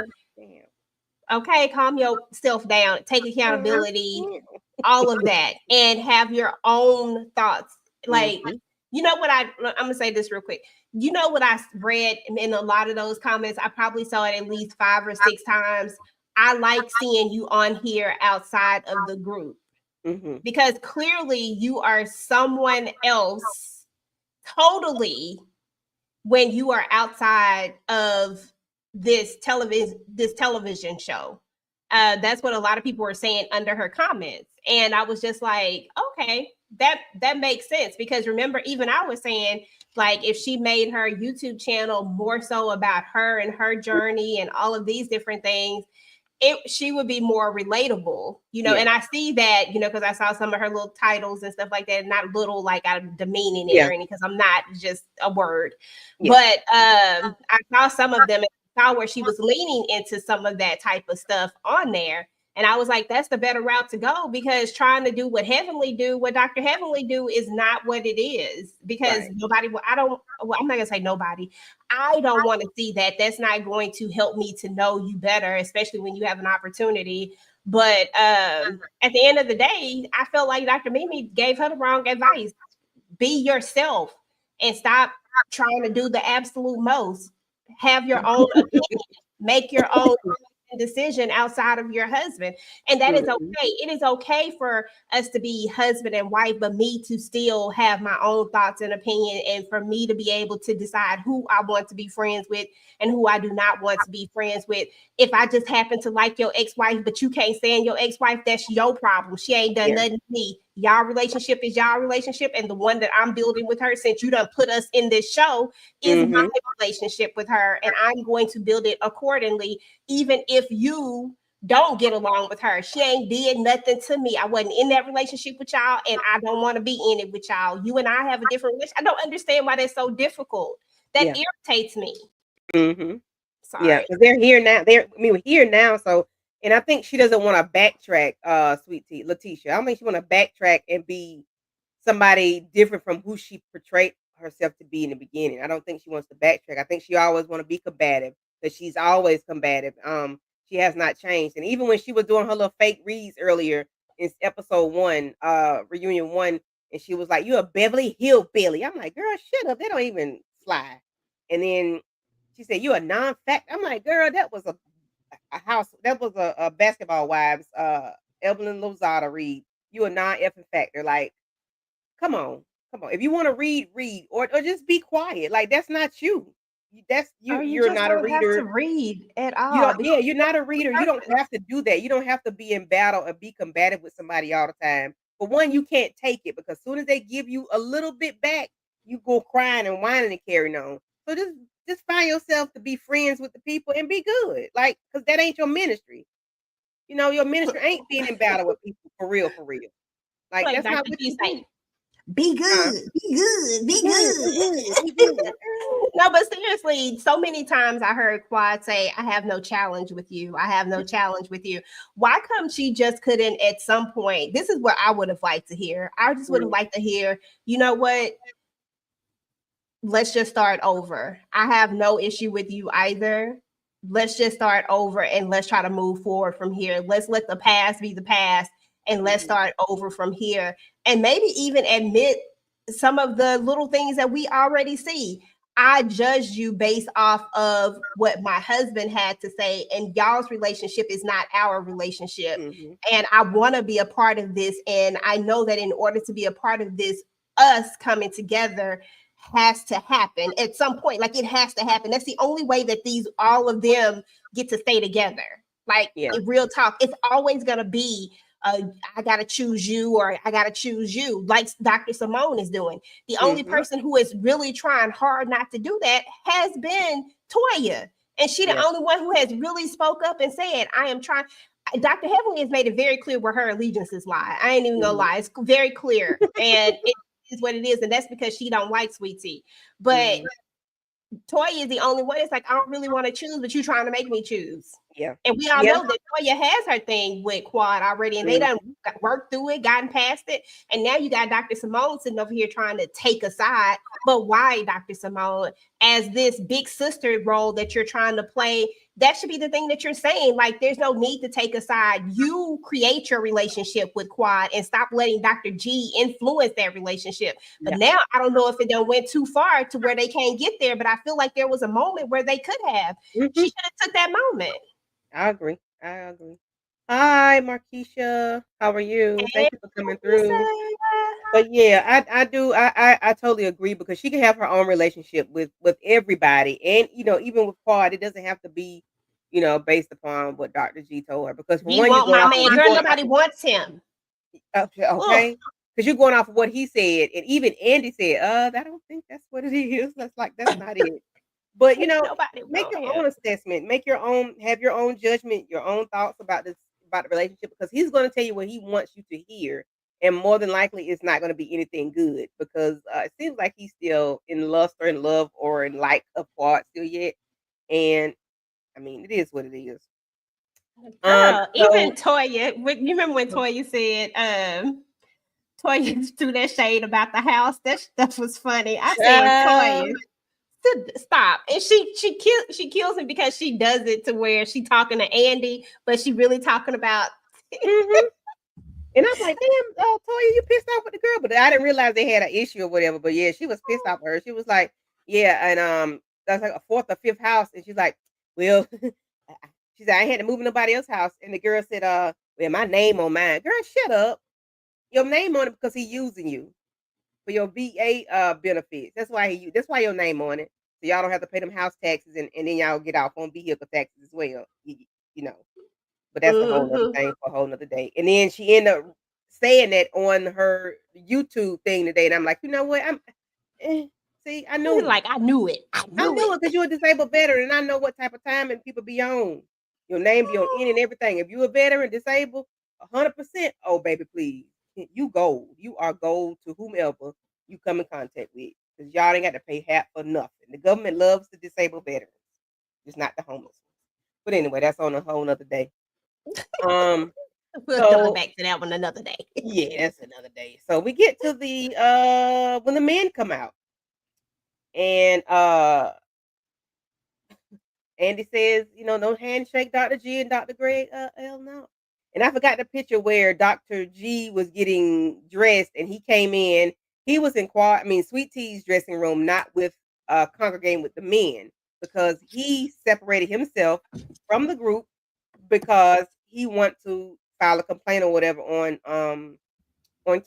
okay, calm yourself down, take accountability, all of that, and have your own thoughts. Like, you know what, I'm gonna say this real quick. You know what I read in a lot of those comments? I probably saw it at least 5 or 6 times. I like seeing you on here outside of the group, because clearly you are someone else totally when you are outside of this television show. That's what a lot of people were saying under her comments. And I was just like, okay, that makes sense. Because remember, even I was saying, like, if she made her YouTube channel more so about her and her journey and all of these different things, she would be more relatable, and I see that, because I saw some of her little titles and stuff like that, not little like I'm demeaning it or anything, because I'm not, just a word. But I saw some of them and saw where she was leaning into some of that type of stuff on there. And I was like, that's the better route to go, because trying to do what Dr. Heavenly do is not what it is, because nobody, I'm not gonna say nobody. I don't want to see that. That's not going to help me to know you better, especially when you have an opportunity. But at the end of the day, I felt like Dr. Mimi gave her the wrong advice. Be yourself and stop trying to do the absolute most. Have your own opinion. Make your own decision outside of your husband, and that is okay. It is okay for us to be husband and wife, but me to still have my own thoughts and opinion, and for me to be able to decide who I want to be friends with and who I do not want to be friends with. If I just happen to like your ex-wife, but you can't stand your ex-wife, that's your problem. She ain't done nothing to me. Y'all relationship is y'all relationship, and the one that I'm building with her, since you done put us in this show, is my relationship with her, and I'm going to build it accordingly, even if you don't get along with her. She ain't did nothing to me. I wasn't in that relationship with y'all, and I don't want to be in it with y'all. You and I have a different relationship. I don't understand why that's so difficult. That irritates me. Sorry. Yeah, because they're here now. We're here now. So, and I think she doesn't want to backtrack, Sweet Tea, Letitia. I don't think she want to backtrack and be somebody different from who she portrayed herself to be in the beginning. I don't think she wants to backtrack. I think she always want to be combative, because she's always combative. She has not changed. And even when she was doing her little fake reads earlier in episode 1, reunion 1, and she was like, "You a Beverly Hillbilly." I'm like, girl, shut up. They don't even fly. And then she said, "You a non-fact." I'm like, girl, that was a house. That was a Basketball Wives, Evelyn Lozada read. You a non-effing factor. Like, come on. If you want to read, or just be quiet. Like, that's not you. That's you. You're not a reader. Have to read at all. You're not a reader. You don't have to do that. You don't have to be in battle and be combative with somebody all the time. For one, you can't take it, because as soon as they give you a little bit back, you go crying and whining and carrying on. So just find yourself to be friends with the people and be good. Like, because that ain't your ministry. Your ministry ain't being in battle with people for real. Like that's not what you say. Be good, be good, be good. No, but seriously, so many times I heard Quad say, I have no challenge with you. I have no challenge with you. Why come she just couldn't at some point? This is what I would have liked to hear. I just would have liked to hear, you know what? Let's just start over. I have no issue with you either. Let's just start over and let's try to move forward from here. Let's let the past be the past and let's start over from here. And maybe even admit some of the little things that we already see. I judged you based off of what my husband had to say, and y'all's relationship is not our relationship. Mm-hmm. And I want to be a part of this. And I know that in order to be a part of this, us coming together has to happen at some point. Like, it has to happen. That's the only way that all of them get to stay together. Like, real talk, it's always going to be I got to choose you or I got to choose you, like Dr. Simone is doing. The only person who is really trying hard not to do that has been Toya. And she the only one who has really spoke up and said, I am trying. Dr. Heavenly has made it very clear where her allegiances lie. I ain't even gonna lie. It's very clear. And it is what it is. And that's because she don't like sweet tea. But Toya is the only one. It's like, I don't really want to choose, but you trying to make me choose. Yeah. And we all know that Toya has her thing with Quad already, and they done worked through it, gotten past it. And now you got Dr. Simone sitting over here trying to take a side. But why, Dr. Simone, as this big sister role that you're trying to play? That should be the thing that you're saying. Like, there's no need to take a side. You create your relationship with Quad and stop letting Dr. G influence that relationship. But now I don't know if it done went too far to where they can't get there, but I feel like there was a moment where they could have. She should have took that moment. I agree. Hi, Markeisha. How are you? Thank you for coming through. But yeah, I totally agree, because she can have her own relationship with everybody. And even with Quad, it doesn't have to be, based upon what Dr. G told her. Because you want my man, girl, nobody wants him. Okay. Because you're going off of what he said. And even Andy said, I don't think that's what it is. That's not it. But make your own assessment, have your own judgment, your own thoughts about the relationship, because he's going to tell you what he wants you to hear, and more than likely it's not going to be anything good, because it seems like he's still in lust or in love or in like of Quad still yet, and I mean, it is what it is. Even Toya, you remember when Toya said, Toya threw that shade about the house? That was funny. I said, Toya, stop. And she kills him, because she does it to where she talking to Andy, but she really talking about And I'm like, damn, Toya, you pissed off with the girl. But I didn't realize they had an issue or whatever. But yeah, she was pissed off at her. She was like, yeah, and that's like a fourth or fifth house. And she's like, well, she said, I ain't had to move in nobody else's house. And the girl said, well, my name on mine. Girl, shut up. Your name on it because he's using you for your VA benefits. That's why your name on it. So y'all don't have to pay them house taxes, and then y'all get off on vehicle taxes as well. But that's a whole other thing for a whole nother day. And then she ended up saying that on her YouTube thing today. And I'm like, you know what? See, I knew it. Like, I knew it. I knew it, because you're a disabled veteran, and I know what type of time and people be on. Your name be on in and everything. If you're a veteran, disabled, 100%, oh, baby, please. You gold. You are gold to whomever you come in contact with, because y'all ain't got to pay half for nothing. The government loves the disabled veterans, just not the homeless. But anyway, that's on a whole nother day. We'll go back to that one another day. Yeah, that's another day. So we get to the when the men come out, and Andy says, no handshake, Dr. G and Dr. Greg. Hell no. And I forgot the picture where Dr. G was getting dressed, and he came in. He was in Sweet Tea's dressing room, not with congregating with the men, because he separated himself from the group because he wanted to file a complaint or whatever on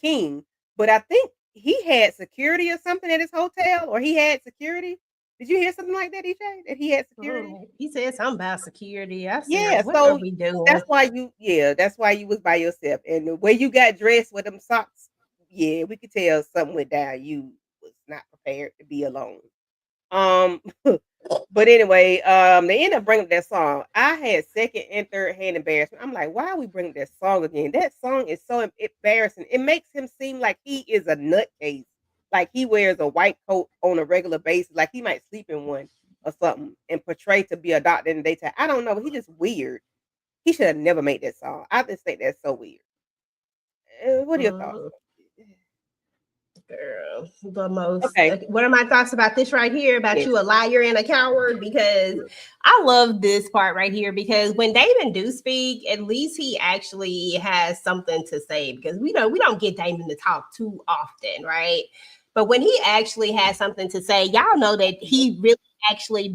King. But I think he had security or something at his hotel, or he had security. Did you hear something like that, EJ? That he had security? He said something about security. I said, what are we doing? That's why you was by yourself. And the way you got dressed with them socks, yeah, we could tell something went down. You was not prepared to be alone. But anyway, they end up bringing up that song. I had second and third hand embarrassment. I'm like, why are we bringing that song again? That song is so embarrassing. It makes him seem like he is a nutcase like he wears a white coat on a regular basis, like he might sleep in one or something, and portray to be a doctor in the daytime. I don't know. He just weird. He should have never made that song. I just think that's so weird. What are your thoughts? Girl, the most. Okay. What are my thoughts about this right here? About Yes. you a liar and a coward? Because I love this part right here. Because when Damon do speak, at least he actually has something to say. Because we don't get Damon to talk too often, right? But when he actually has something to say, y'all know that he really actually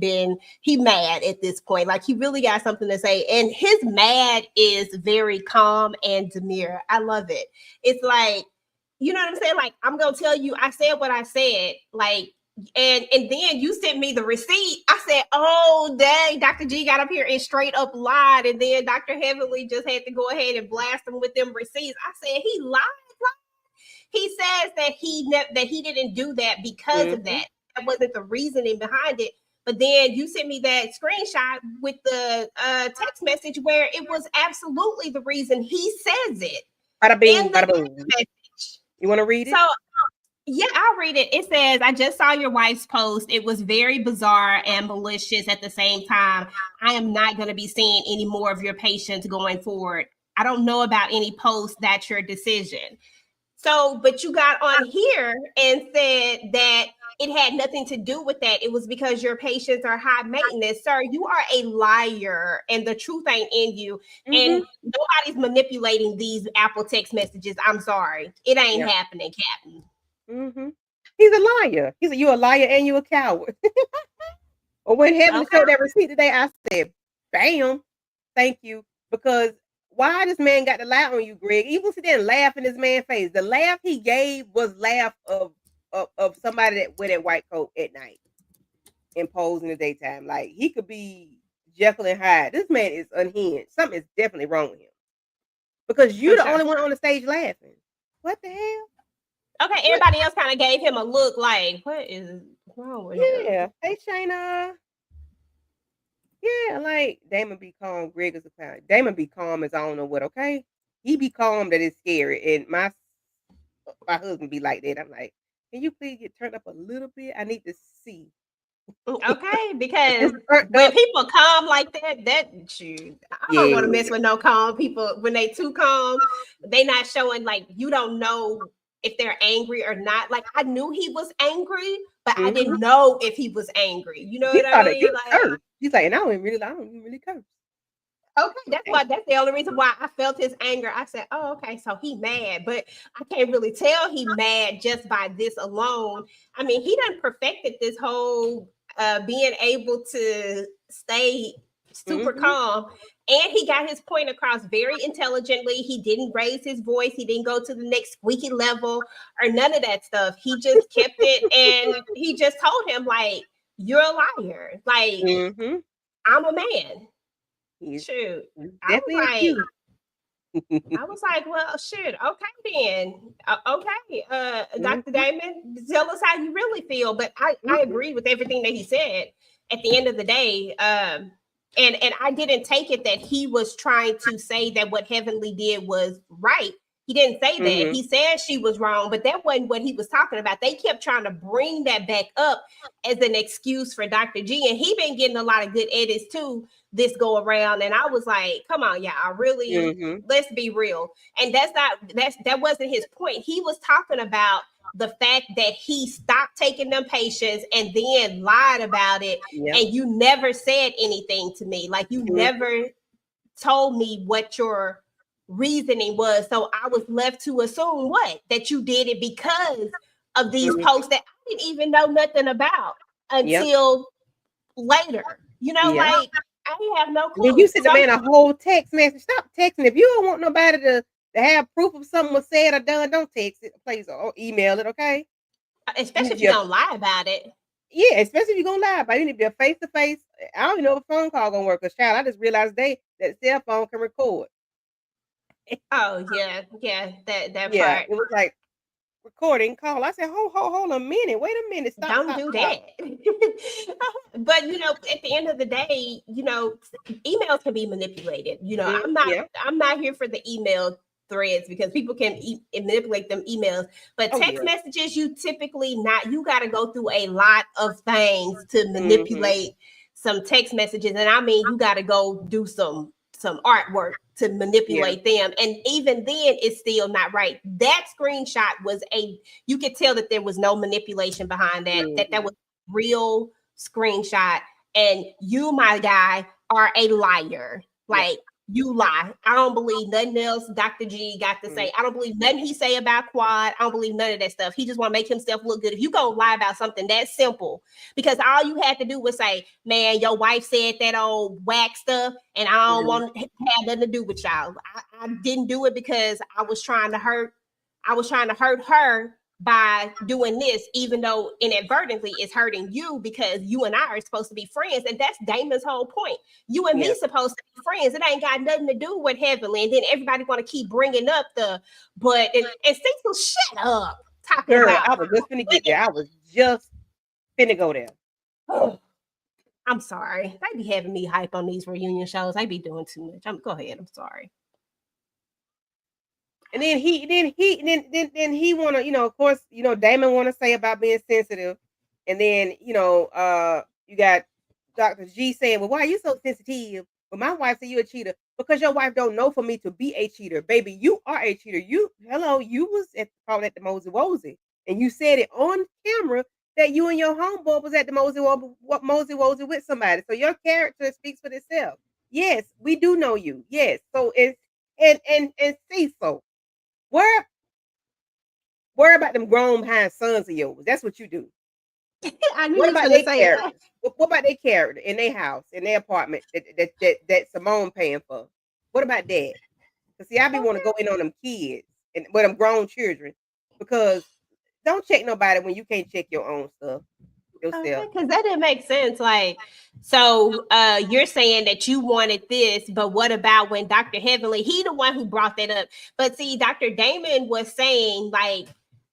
he mad at this point. Like he really got something to say, and his mad is very calm and demure. I love it. It's like, you know what I'm saying? Like, I'm gonna tell you, I said what I said. Like, and then you sent me the receipt. I said, oh dang, Dr. G got up here and straight up lied, and then Dr. Heavenly just had to go ahead and blast him with them receipts. I said he lied. He says that he didn't do that because of that. That wasn't the reasoning behind it. But then you sent me that screenshot with the text message where it was absolutely the reason. He says it. Bada bing, bada boom. You want to read it? So, yeah, I'll read it. It says, I just saw your wife's post. It was very bizarre and malicious at the same time. I am not going to be seeing any more of your patients going forward. I don't know about any posts. That's your decision. So, but you got on here and said that it had nothing to do with that. It was because your patients are high maintenance. Sir, you are a liar and the truth ain't in you. And nobody's manipulating these Apple text messages. I'm sorry. It ain't happening, Captain. He's a liar. He said, you a liar and you a coward. Or when Heaven showed that receipt today, I said, bam, thank you. Because why this man got to lie on you, Greg? Even sit there and laugh in this man's face. The laugh he gave was laugh of somebody that wear that white coat at night and pose in the daytime. Like he could be Jekyll and Hyde. This man is unhinged. Something is definitely wrong with him. Because you're the only one on the stage laughing. What the hell? Okay, everybody else kind of gave him a look like, what is wrong with him? Yeah. Hey, Shayna. Yeah, like Damon be calm, Greg is a clown. Damon be calm as I don't know what, okay? He be calm that it's scary. And my husband be like that. I'm like, can you please get turned up a little bit? I need to see. Okay, because when people calm like that shoot, I don't want to mess with no calm people. When they too calm, they not showing, like, you don't know if they're angry or not. Like, I knew he was angry, but I didn't know if he was angry. You know what I mean? Like, he's like, and I don't even really curse. Okay, that's the only reason why I felt his anger. I said, oh, okay, so he mad, but I can't really tell he mad just by this alone. I mean, he done perfected this whole being able to stay super calm, and he got his point across very intelligently. He didn't raise his voice. He didn't go to the next squeaky level or none of that stuff. He just kept it, and he just told him, like, you're a liar. Like, I'm a man. Shoot, I was like, well, shoot, okay then, okay, Dr. Damon, tell us how you really feel. But I agree with everything that he said. At the end of the day, and I didn't take it that he was trying to say that what Heavenly did was right. He didn't say that. He said she was wrong, but that wasn't what he was talking about. They kept trying to bring that back up as an excuse for Dr. G, and he been getting a lot of good edits too this go around. And I was like, come on, y'all, really, let's be real. And that wasn't his point. He was talking about the fact that he stopped taking them patients and then lied about it. And you never said anything to me. Like, you never told me what your reasoning was. So I was left to assume that you did it because of these posts that I didn't even know nothing about until later. You know, like, I didn't have no clue. Then you sent the man a whole text message. Stop texting. If you don't want nobody to have proof of something was said or done, don't text it, please, or email it, okay? Especially if you're gonna lie about it. Yeah, especially if you're gonna lie about it. You need to be a face-to-face. I don't even know if a phone call gonna work. Because, child, I just realized that cell phone can record. Oh, yeah, that part. It was like recording call. I said, hold a minute. Wait a minute. Don't do that. But, you know, at the end of the day, you know, emails can be manipulated. You know, I'm not here for the email threads because people can manipulate them emails. But text messages, you typically you got to go through a lot of things to manipulate some text messages. And I mean, you got to go do some artwork to manipulate them. And even then, it's still not right. That screenshot was you could tell that there was no manipulation behind that. That was real screenshot. And you, my guy, are a liar. Like, you lie. I don't believe nothing else Dr. G got to say. I don't believe nothing he say about Quad. I don't believe none of that stuff. He just want to make himself look good. If you go lie about something that simple, because all you had to do was say, man, your wife said that old whack stuff, and I don't want to have nothing to do with y'all. I didn't do it because I was trying to hurt her by doing this, even though inadvertently it's hurting you because you and I are supposed to be friends. And that's Damon's whole point. You and me supposed to be friends. It ain't got nothing to do with Heavenly. And then everybody want to keep bringing up and Cecil, shut up. Talking about. I was just finna get there. I was just finna go there. Oh, I'm sorry. They be having me hype on these reunion shows. I be doing too much. Go ahead. I'm sorry. And then he want to, of course, Damon want to say about being sensitive. And then, you got Dr. G saying, well, why are you so sensitive? But my wife said you a cheater because your wife don't know for me to be a cheater. Baby, you are a cheater. You was probably at the Mosey Wozy. And you said it on camera that you and your homeboy was at the Mosey Wozy with somebody. So your character speaks for itself. Yes, we do know you. Yes. So it's, and Cecil. Worry about them grown behind sons of yours. That's what you do. I knew what you about their character? What about their character in their house, in their apartment that Simone paying for? What about that? Because see, I be want to go in on them kids and with them grown children because don't check nobody when you can't check your own stuff yourself. Because that didn't make sense. Like, so you're saying that you wanted this, but what about when Dr. Heavenly, he the one who brought that up. But see, Dr. Damon was saying, like,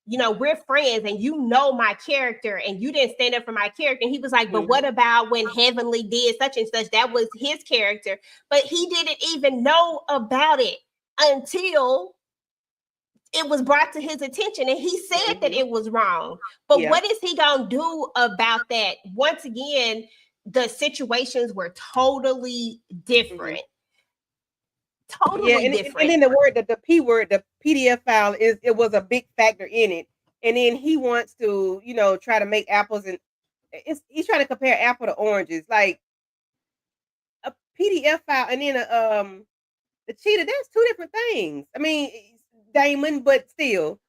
we're friends and you know my character and you didn't stand up for my character. And he was like, but what about when Heavenly did such and such? That was his character. But he didn't even know about it until it was brought to his attention and he said that it was wrong. But what is he going to do about that? Once again, the situations were totally different. Totally different. And then the P word, the PDF file it was a big factor in it. And then he wants to, try to make apples and he's trying to compare apple to oranges, like a PDF file and then the cheetah. That's two different things. I mean, Damon, but still.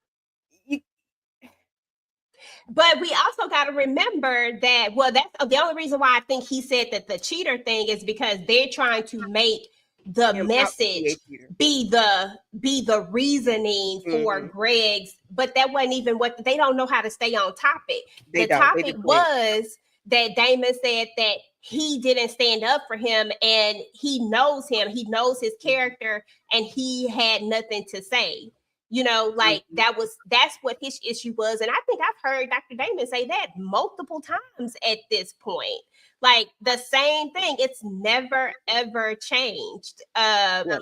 But we also got to remember that, that's the only reason why I think he said that the cheater thing is because they're trying to make the message be the reasoning for Greg's, but that wasn't even what they don't know how to stay on topic. The topic was that Damon said that he didn't stand up for him and he knows his character and he had nothing to say. That's what his issue was. And I think I've heard Dr. Damon say that multiple times at this point. Like the same thing. It's never, ever changed.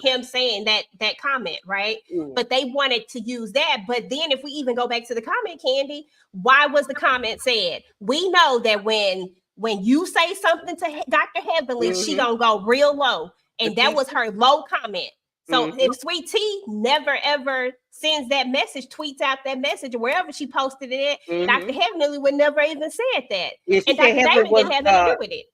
Him saying that comment, right? But they wanted to use that. But then if we even go back to the comment, Candy, why was the comment said? We know that when you say something to Dr. Heavenly, she gonna go real low. And that was her low comment. So if Sweet Tea never ever sends that message, tweets out that message, or wherever she posted it at, Dr. Heavenly would never even said that. And Dr. Damon didn't have anything to do with it.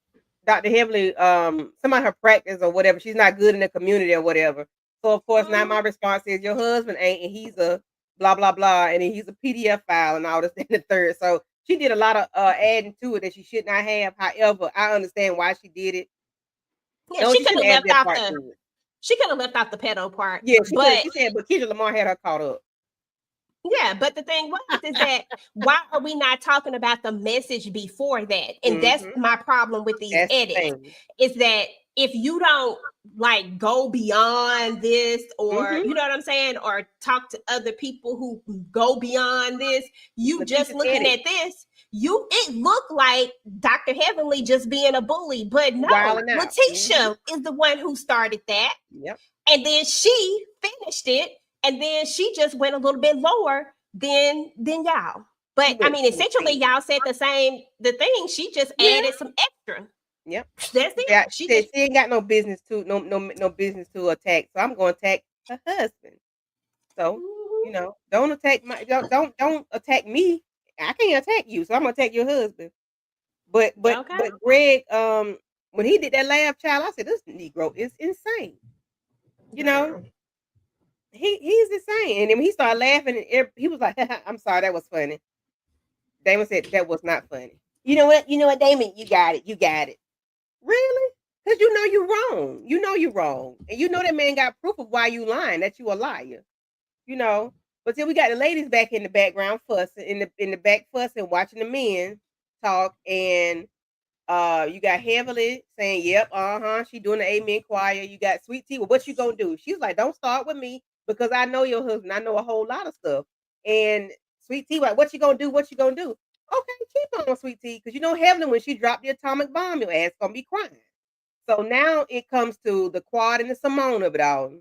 Dr. Heavenly, some of her practice or whatever, she's not good in the community or whatever. So of course, now my response is your husband ain't, and he's a blah blah blah, and then he's a PDF file and all this and the third. So she did a lot of adding to it that she should not have. However, I understand why she did it. Yeah, she could have left out She could have left out the pedo part. Yeah, she said, but Keisha Lamar had her caught up. Yeah, but the thing was is that why are we not talking about the message before that? And that's my problem with these edits. Is that if you don't like go beyond this, or you know what I'm saying, or talk to other people who go beyond this, you just looking at this. It looked like Dr. Heavenly just being a bully, but no, Letitia is the one who started that. Yep. And then she finished it and then she just went a little bit lower than y'all. But I mean, essentially, y'all said the thing. She just added some extra. Yep. That's it. Yeah, she ain't got no business no business to attack. So I'm gonna attack her husband. So don't attack don't attack me. I can't attack you, so I'm gonna attack your husband. But Greg, when he did that laugh, child, I said this Negro is insane. He's insane. And then when he started laughing, and he was like, "I'm sorry, that was funny." Damon said that was not funny. You know what, Damon? You got it. Really? Because you're wrong. You're wrong, and that man got proof of why you lying, that you a liar. But then we got the ladies back in the background fussing, in the back fussing, watching the men talk, and you got Heavenly saying, "Yep, she doing the amen choir." You got Sweet Tea. Well, what you gonna do? She's like, "Don't start with me because I know your husband. I know a whole lot of stuff." And Sweet Tea, like, "What you gonna do? What you gonna do?" Okay, keep on, Sweet Tea, because Heavenly, when she dropped the atomic bomb, your ass gonna be crying. So now it comes to the Quad and the Simone of it all.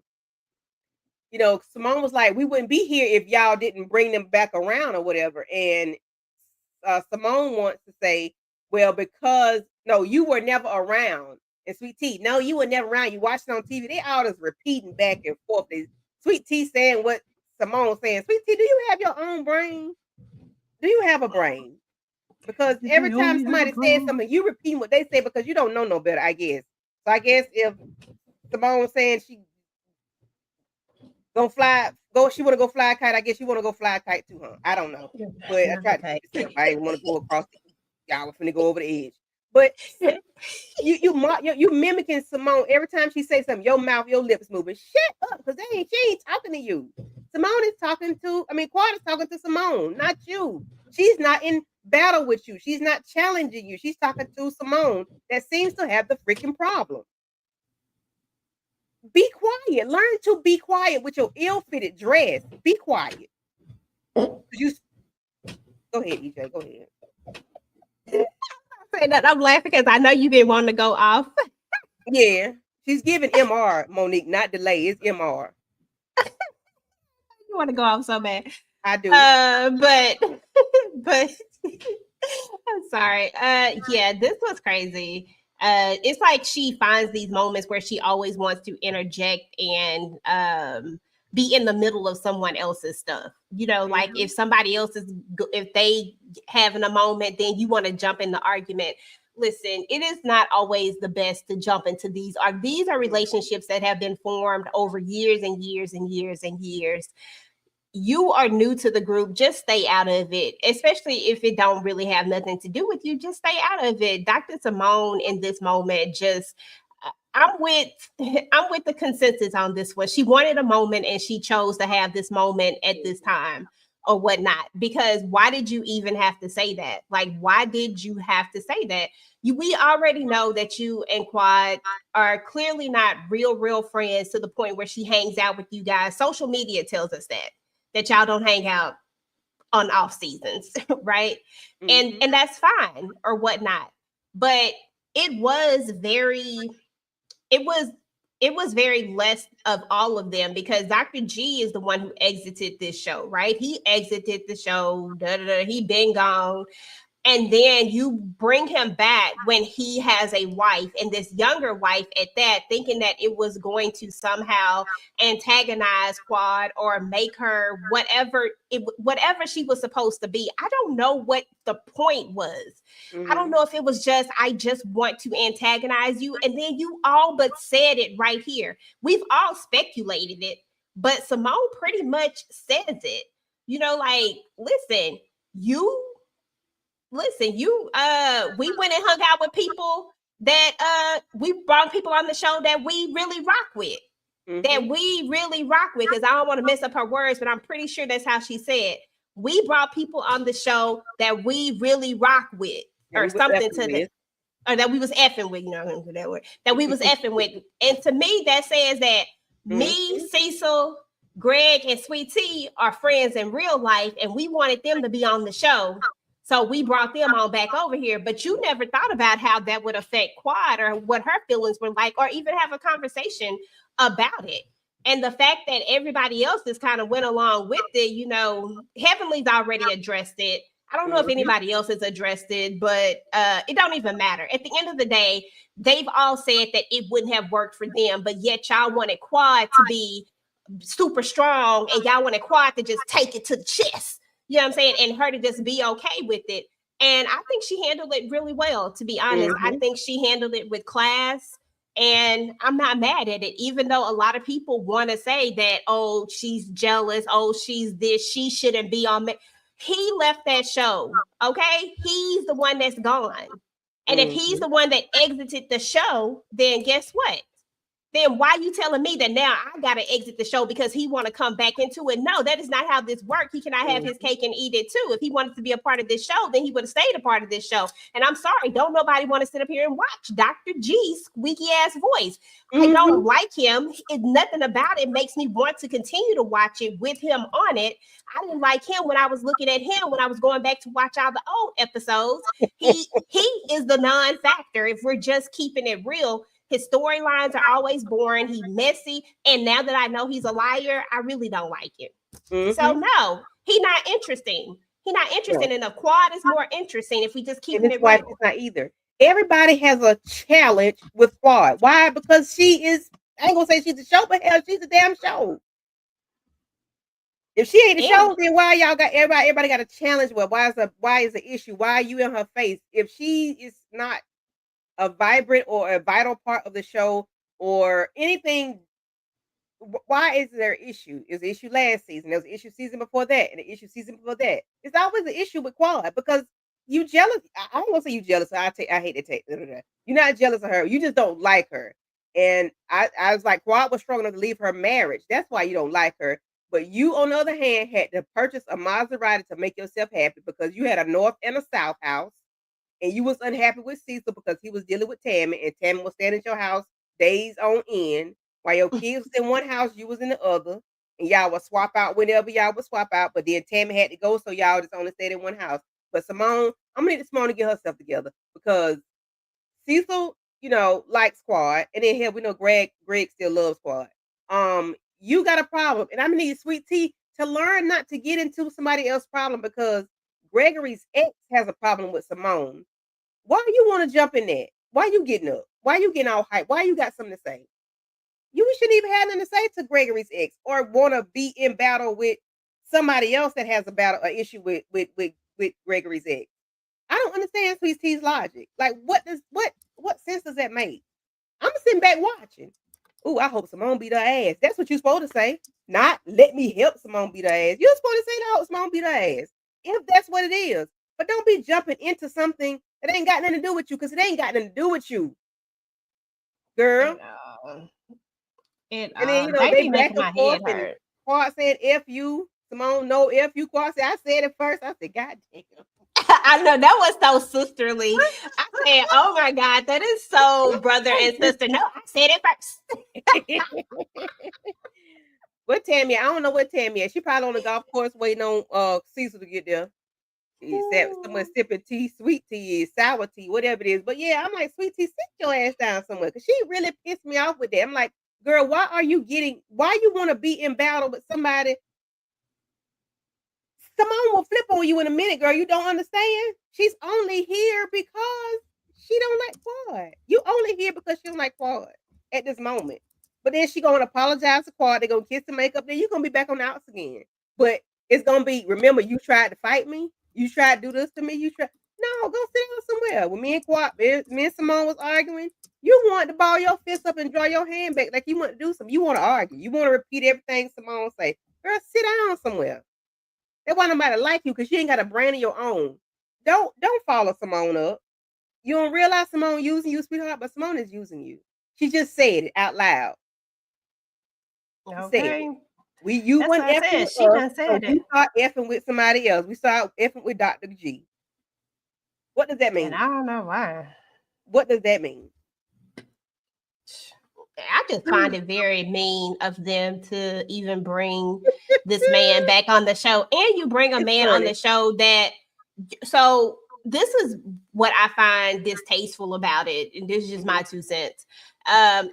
Simone was like, "We wouldn't be here if y'all didn't bring them back around or whatever." And Simone wants to say, "Well, because no, you were never around." And Sweet Tea, "No, you were never around. You watched it on TV." They all just repeating back and forth. Sweet Tea saying what Simone saying. Sweet Tea, do you have your own brain? Do you have a brain? Because every time somebody says something, you repeat what they say because you don't know no better, I guess. So I guess if Simone saying she she want to go fly a kite, I guess you want to go fly a kite too, huh? I don't know. But I tried to say I didn't want to go across y'all were finna go over the edge. But you mimicking Simone every time she says something, your mouth, your lips moving. Shut up, because she ain't talking to you. Simone is talking to, Quad is talking to Simone, not you. She's not in battle with you. She's not challenging you. She's talking to Simone that seems to have the freaking problem. Be quiet. Learn to be quiet with your ill-fitted dress. Be quiet. Go ahead, EJ. Go ahead. I'm laughing because I know you didn't want to go off. Yeah, she's giving MR, Monique, not delay. It's MR. You want to go off so bad. I do. But I'm sorry. Yeah, this was crazy. It's like she finds these moments where she always wants to interject and be in the middle of someone else's stuff. Like if somebody else if they having a moment, then you want to jump in the argument. Listen, it is not always the best to jump into these are relationships that have been formed over years and years and years and years. You are new to the group, just stay out of it, especially if it don't really have nothing to do with you. Just stay out of it. Dr. Simone in this moment I'm with the consensus on this one. She wanted a moment and she chose to have this moment at this time or whatnot. Because why did you even have to say that? Like, why did you have to say that? We already know that you and Quad are clearly not real friends to the point where she hangs out with you guys. Social media tells us that y'all don't hang out on off seasons, right? Mm-hmm. And that's fine or whatnot. But it was very less of all of them because Dr. G is the one who exited this show, right? He exited the show, he been gone. And then you bring him back when he has a wife and this younger wife at that, thinking that it was going to somehow antagonize Quad or make her whatever she was supposed to be. I don't know what the point was. Mm-hmm. I don't know if it was just, I just want to antagonize you. And then you all but said it right here. We've all speculated it, but Simone pretty much says it. Like, listen, we went and hung out with people that we brought people on the show that we really rock with. Mm-hmm. That we really rock with, because I don't want to mess up her words, but I'm pretty sure that's how she said. We brought people on the show that we really rock with, or something to that, or that we was effing with, that word, that we was effing with. And to me, that says that me, Cecil, Greg, and Sweet Tea are friends in real life, and we wanted them to be on the show. So we brought them on back over here, but you never thought about how that would affect Quad or what her feelings were like, or even have a conversation about it. And the fact that everybody else just kind of went along with it, Heavenly's already addressed it. I don't know if anybody else has addressed it, but it don't even matter. At the end of the day, they've all said that it wouldn't have worked for them, but yet y'all wanted Quad to be super strong and y'all wanted Quad to just take it to the chest. You know what I'm saying? And her to just be okay with it. And I think she handled it really well, to be honest. I think she handled it with class. And I'm not mad at it, even though a lot of people want to say that, oh, she's jealous. Oh, she's this. She shouldn't be on. He left that show. Okay. He's the one that's gone. And if he's the one that exited the show, then guess what? Then why are you telling me that now I got to exit the show because he want to come back into it? No, that is not how this works. He cannot have his cake and eat it too. If he wanted to be a part of this show, then he would have stayed a part of this show. And I'm sorry, don't nobody want to sit up here and watch Dr. G's squeaky ass voice. I don't like him. Nothing about it makes me want to continue to watch it with him on it. I didn't like him when I was looking at him, when I was going back to watch all the old episodes. He is the non-factor. If we're just keeping it real, his storylines are always boring. He's messy. And now that I know he's a liar, I really don't like it. So no, he's not interesting. He's not interesting enough. Quad is more interesting if we just keep it real. It's not either. Everybody has a challenge with Quad. Why? Because she is, I ain't gonna say she's a show, but hell, she's a damn show. If she ain't a show, then why y'all got everybody got a challenge? Well, why is the issue? Why are you in her face? If she is not a vibrant or a vital part of the show or anything, why is there an issue? Is the issue last season? There was an issue season before that, and the issue season before that. It's always an issue with Quad because you jealous. I don't want to say you jealous. I hate to take you're not jealous of her. You just don't like her. And I was like, Quad was strong enough to leave her marriage. That's why you don't like her. But you, on the other hand, had to purchase a Maserati to make yourself happy because you had a north and a south house. And you was unhappy with Cecil because he was dealing with Tammy, and Tammy was staying at your house days on end. While your kids was in one house, you was in the other. And y'all would swap out whenever y'all would swap out. But then Tammy had to go, so y'all just only stayed in one house. But Simone, I'm gonna need Simone to get herself together because Cecil, likes Quad. And then here we know Greg still loves Quad. You got a problem. And I'm gonna need Sweet Tea to learn not to get into somebody else's problem because Gregory's ex has a problem with Simone. Why do you want to jump in that? Why you getting up? Why you getting all hype? Why you got something to say? You shouldn't even have nothing to say to Gregory's ex or want to be in battle with somebody else that has an issue with Gregory's ex. I don't understand Sweet Tea's logic. Like, what sense does that make? I'm sitting back watching. Ooh, I hope Simone beat her ass. That's what you're supposed to say. Not let me help Simone beat her ass. You're supposed to say, I hope Simone beat her ass. If that's what it is. But don't be jumping into something that ain't got nothing to do with you because it ain't got nothing to do with you. Girl. And then, they back and forth and Quad said, F you. Simone, no F you. Quad said, I said it first. I said, God damn. I know, that was so sisterly. I said, oh my God, that is so brother and sister. No, I said it first. What Tammy? I don't know what Tammy is. She probably on the golf course waiting on Cecil to get there. Someone sipping tea, sweet tea, sour tea, whatever it is. But yeah, I'm like, Sweet Tea, sit your ass down somewhere. Because she really pissed me off with that. I'm like, girl, why you want to be in battle with somebody? Simone will flip on you in a minute, girl. You don't understand? She's only here because she don't like Quad. You only here because she don't like Quad at this moment. But then she gonna apologize to Quad. They're gonna kiss the makeup. Then you're gonna be back on the outs again. But it's gonna be, remember, you tried to fight me. You tried to do this to me. No, go sit down somewhere. When me and Simone was arguing, you wanted to ball your fist up and draw your hand back like you want to do something. You want to argue. You want to repeat everything Simone say. Girl, sit down somewhere. That's why nobody like you because you ain't got a brand of your own. Don't follow Simone up. You don't realize Simone using you, sweetheart, but Simone is using you. She just said it out loud. Okay. You That's went effing with she done said it. We start effing with somebody else. We start effing with Dr. G. What does that mean? And I don't know why. What does that mean? I just find it very mean of them to even bring this man back on the show. And you bring a man on the show that, so this is what I find distasteful about it. And this is just my 2 cents.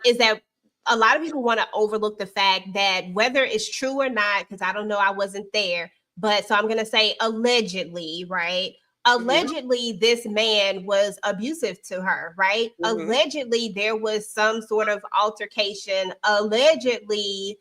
Is that a lot of people want to overlook the fact that whether it's true or not, because I don't know, I wasn't there, but so I'm going to say allegedly, right? Allegedly, this man was abusive to her, right? Allegedly, there was some sort of altercation. Allegedly,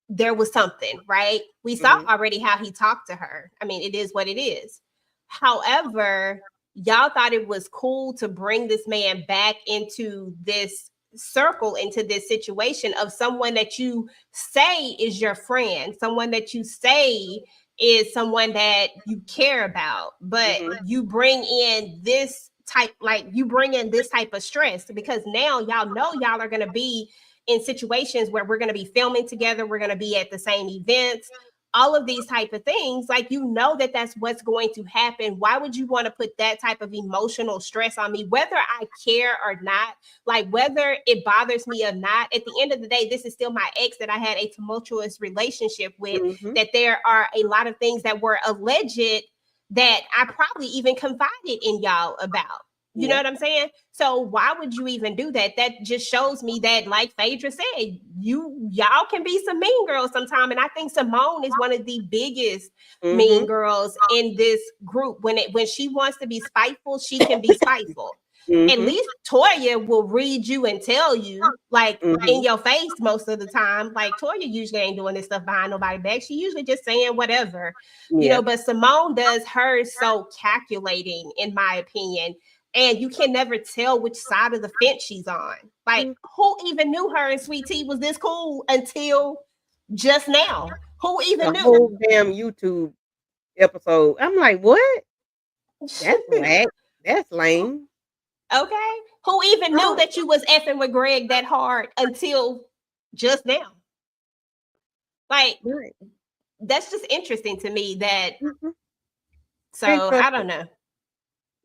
there was something, right? We saw already how he talked to her. I mean, it is what it is. However, y'all thought it was cool to bring this man back into this circle, into this situation of someone that you say is your friend, someone that you say is someone that you care about, but you bring in this type, like you bring in this type of stress because now y'all know y'all are going to be in situations where we're going to be filming together, we're going to be at the same events, all of these type of things. Like, you know that that's what's going to happen. Why would you want to put that type of emotional stress on me, whether I care or not, like whether it bothers me or not? At the end of the day, this is still my ex that I had a tumultuous relationship with, that there are a lot of things that were alleged that I probably even confided in y'all about. You know what I'm saying? So why would you even do that? That just shows me that, like Phaedra said, y'all can be some mean girls sometime. And I think Simone is one of the biggest mean girls in this group. When she wants to be spiteful, she can be spiteful. At least Toya will read you and tell you, like in your face most of the time. Like Toya usually ain't doing this stuff behind nobody's back. She usually just saying whatever, you know, but Simone does hers so calculating, in my opinion. And you can never tell which side of the fence she's on. Like, who even knew her and Sweet Tea was this cool until just now? Who even knew? Whole damn YouTube episode. I'm like, what? That's whack. That's lame. Okay. Who even knew that you was effing with Greg that hard until just now? Like, that's just interesting to me that. So I don't know.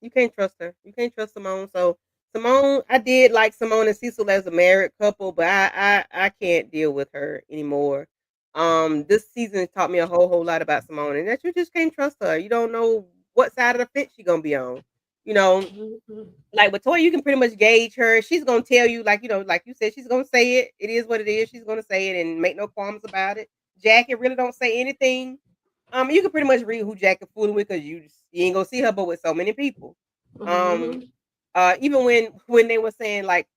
You can't trust her. You can't trust Simone. So Simone, I did like Simone and Cecil as a married couple, but I can't deal with her anymore. This season taught me a whole lot about Simone, and that you just can't trust her. You don't know what side of the fence she's gonna be on. You know, like with Toya, you can pretty much gauge her. She's gonna tell you, like, you know, like you said, she's gonna say it. It is what it is. She's gonna say it and make no qualms about it. Jackie really don't say anything. You can pretty much read who Jackie fooling with because you ain't gonna see her, but with so many people. Even when they were saying, like,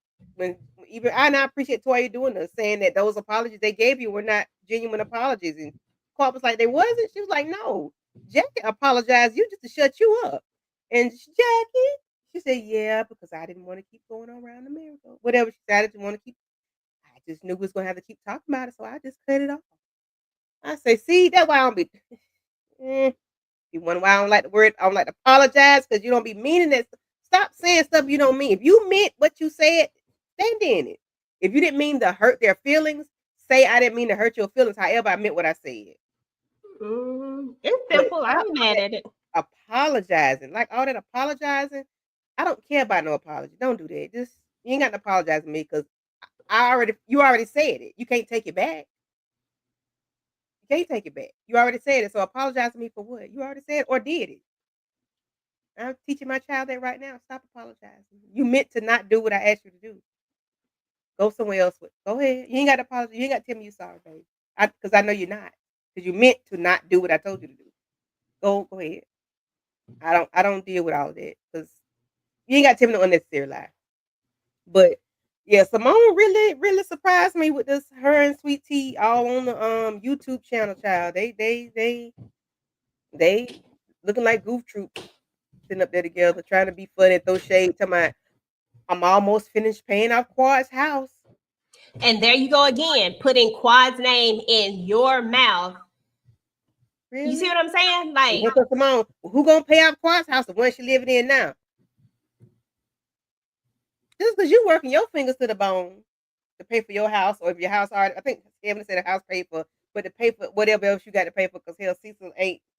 even I appreciate Toya doing this, saying that those apologies they gave you were not genuine apologies, and Clark was like, they wasn't. She was like, no, Jackie apologized you just to shut you up, and Jackie, she said, yeah, because I didn't want to keep going around the merry-go. Whatever she said, I didn't want to keep. I just knew we was gonna have to keep talking about it, so I just cut it off. I say, see, that's why I don't be. You wonder why I don't like the word. I don't like to apologize because you don't be meaning it. Stop saying stuff you don't mean. If you meant what you said, stand in it. If you didn't mean to hurt their feelings, say I didn't mean to hurt your feelings. However, I meant what I said. It's simple. I'm mad at it. Apologizing, like all that apologizing. I don't care about no apology. Don't do that. Just you ain't got to apologize to me because you already said it. You can't take it back. You can't take it back. You already said it. So apologize to me for what? You already said it or did it. I'm teaching my child that right now. Stop apologizing. You meant to not do what I asked you to do. Go somewhere else with. Go ahead. You ain't got to apologize. You ain't got to tell me you're sorry, baby. Because I know you're not. Because you meant to not do what I told you to do. Go ahead. I don't deal with all of that because you ain't got to tell me no unnecessary lie. But yeah, Simone really surprised me with this. Her and Sweet Tea all on the YouTube channel, child. They looking like goof troops sitting up there together, trying to be funny, throw shade. Talking about, I'm almost finished paying off Quad's house. And there you go again, putting Quad's name in your mouth. Really? You see what I'm saying? Like, Simone, who gonna pay off Quad's house, the one she living in now? Just because you working your fingers to the bone to pay for your house, or if your house already, I think Evan said a house paid for, but to pay for whatever else you got to pay for, because hell, Cecil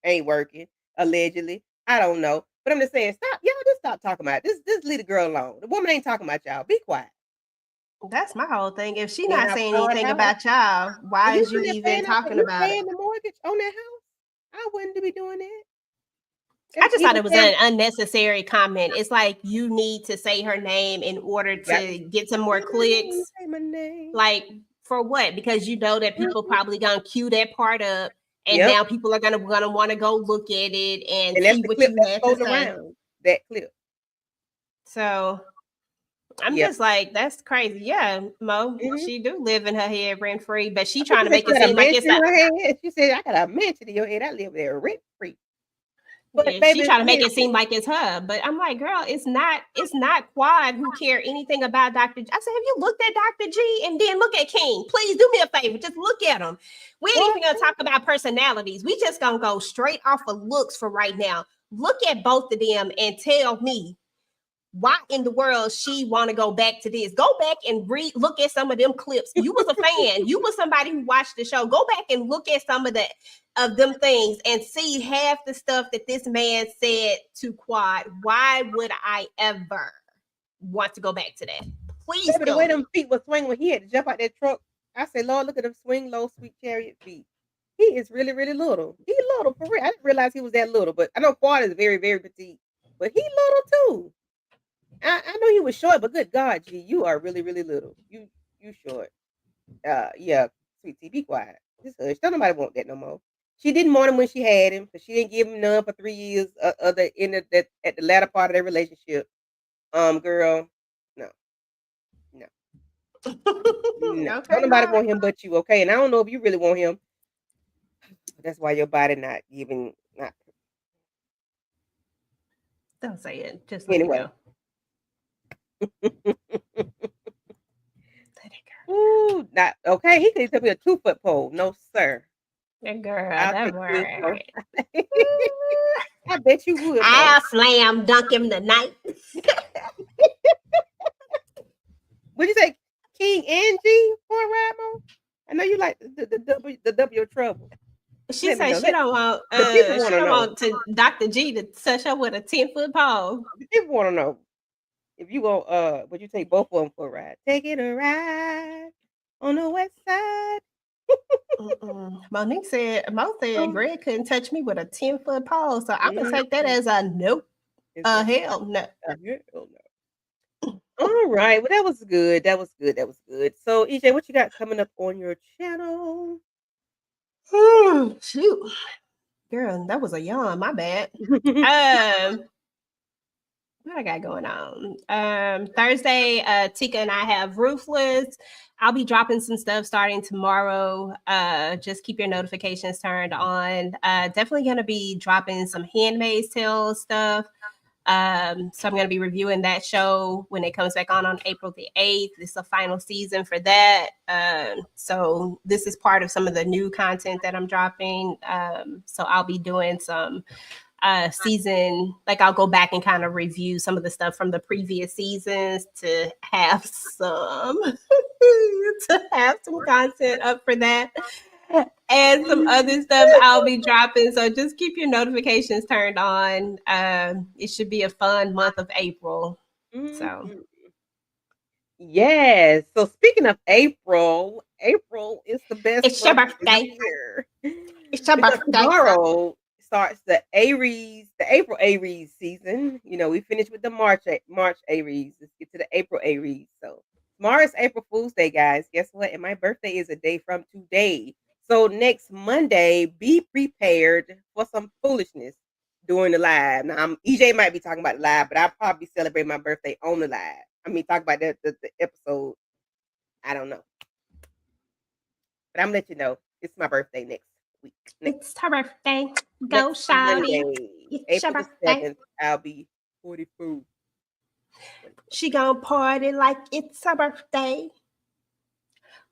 ain't working, allegedly. I don't know. But I'm just saying, just stop talking about it. Just leave the girl alone. The woman ain't talking about y'all. Be quiet. That's my whole thing. If she's not saying anything about y'all, why is you even talking about it? Paying the mortgage on that house? I wouldn't be doing that. I just thought it was an unnecessary comment. It's like you need to say her name in order to get some more clicks. Say my name. Like for what? Because you know that people probably gonna cue that part up, and Yep. now people are gonna want to go look at it and that's see the what clip you that's had to floating say. around. That clip. So I'm Yep. just like, that's crazy. Yeah, Mo, Mhm. she do live in her head rent free, but she I trying to think make it seem like it's in not. her head. She said, "I got a mansion in your head. I live there rent free." But Yeah, baby, she trying to make here's it seem like it's her, but I'm like, girl, it's not Quad who care anything about Dr. G. I said, have you looked at Dr. G? And then look at King. Please do me a favor, just look at them. We ain't even gonna talk about personalities. We just gonna go straight off of looks for right now. Look at both of them and tell me why in the world she want to go back to this. Go back and look at some of them clips. You was a fan. You was somebody who watched the show. Go back and look at some of them things and see half the stuff that this man said to Quad. Why would I ever want to go back to that? Please baby, the way them feet was swinging when he had to jump out that truck. I said, Lord, look at them swing low, sweet chariot feet. He is really, really little. He's little for real. I didn't realize he was that little, but I know Quad is very, very petite, but he's little too. I know he was short, but good God, G, you are really, really little. You short. Yeah, sweet tea, be quiet. Just hush. Don't nobody want that no more. She didn't want him when she had him, because she didn't give him none for 3 years. At the latter part of their relationship. Girl, no. No. Okay, don't nobody want him but you, okay? And I don't know if you really want him. That's why your body not. Don't say it. Just let Anyway. it go. Let it go. Ooh, not okay. He could be a 2-foot pole. No, sir. That girl, I'll that take word. I bet you would. I'll slam dunk him tonight. Would you say King and G for a ride, Mo? I know you like the W trouble. She said she don't want to Dr. G to touch her with a 10-foot pole. The people want to know if you go would you take both of them for a ride? Taking a ride on the west side. Monique said, Mo said Greg couldn't touch me with a 10-foot pole. So I'm gonna take that as a nope. Hell no. Hell no. All right. Well, that was good. That was good. So EJ, what you got coming up on your channel? Shoot. Girl, that was a yawn. My bad. What I got going on? Thursday, Tika and I have Ruthless. I'll be dropping some stuff starting tomorrow. Just keep your notifications turned on. Definitely going to be dropping some Handmaid's Tale stuff. So I'm going to be reviewing that show when it comes back on April the 8th. It's the final season for that. So this is part of some of the new content that I'm dropping. So I'll be doing some season, like I'll go back and kind of review some of the stuff from the previous seasons to have some content up for that, and some other stuff I'll be dropping. So just keep your notifications turned on. It should be a fun month of April. So yes. So speaking of April is the best. It's your birthday. It's your birthday. Tomorrow starts the April Aries season. You know, we finished with the March Aries. Let's get to the April Aries. So tomorrow is April Fool's Day, guys. Guess what? And my birthday is a day from today. So next Monday, be prepared for some foolishness during the live. Now, EJ might be talking about the live, but I'll probably celebrate my birthday on the live. I mean, talk about the episode. I don't know. But I'm going to let you know. It's my birthday next week. It's her birthday. Go, shawty. April the 7th, I'll be 44. She gonna party like it's her birthday.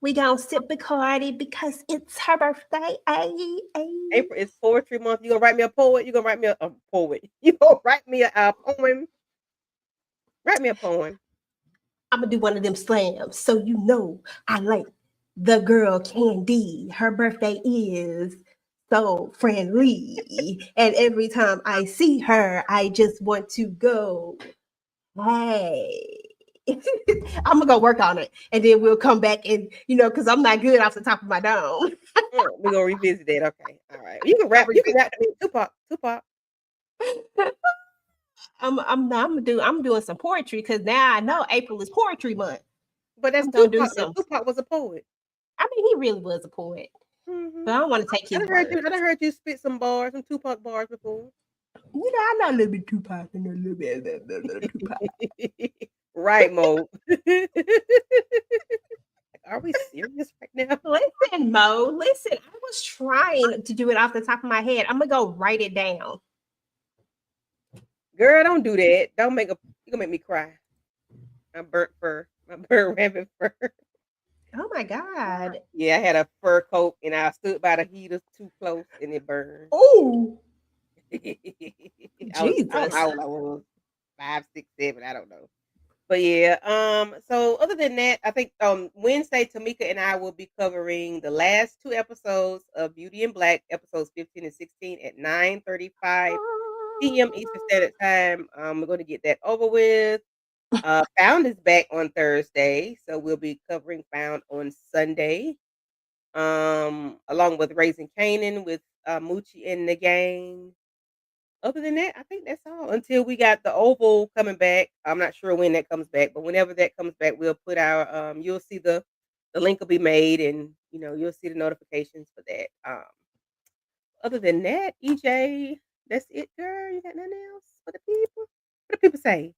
We gonna sip Bacardi because it's her birthday. April is poetry month. You gonna write me a poet? You gonna write me a poet? You gonna write me a poem? Write me a poem. I'm gonna do one of them slams, so you know I like the girl Candy. Her birthday is so friendly, and every time I see her, I just want to go, hey. I'm gonna go work on it, and then we'll come back and because I'm not good off the top of my dome. We're gonna revisit that. Okay, all right. You can rap. You can rap to me, Tupac. I'm doing some poetry because now I know April is poetry month. But that's I'm gonna do Tupac. some. Tupac was a poet. I mean, he really was a poet, Mhm. but I don't want to take his I word. done heard you spit some bars, some Tupac bars before. I know a little bit Tupac and a little bit Tupac. Right, Mo. Are we serious right now? Listen, Mo. Listen, I was trying to do it off the top of my head. I'm gonna go write it down. Girl, don't do that. Don't make a. You gonna make me cry. My burnt fur. My burnt rabbit fur. Oh my god. Yeah, I had a fur coat and I stood by the heater too close and it burned. Oh, I don't know Jesus. how old I was. 5, 6, 7. I don't know. But yeah, so other than that, I think Wednesday Tamika and I will be covering the last 2 episodes of Beauty in Black, episodes 15 and 16 at 9:35 p.m. Eastern Standard Time. We're going to get that over with. Found is back on Thursday, so we'll be covering Found on Sunday. Along with Raising Canaan with Moochie and the gang. Other than that, I think that's all until we got the Oval coming back. I'm not sure when that comes back, but whenever that comes back, we'll put our you'll see the link will be made and you'll see the notifications for that. Other than that, EJ, that's it, girl. You got nothing else for the people? What do people say?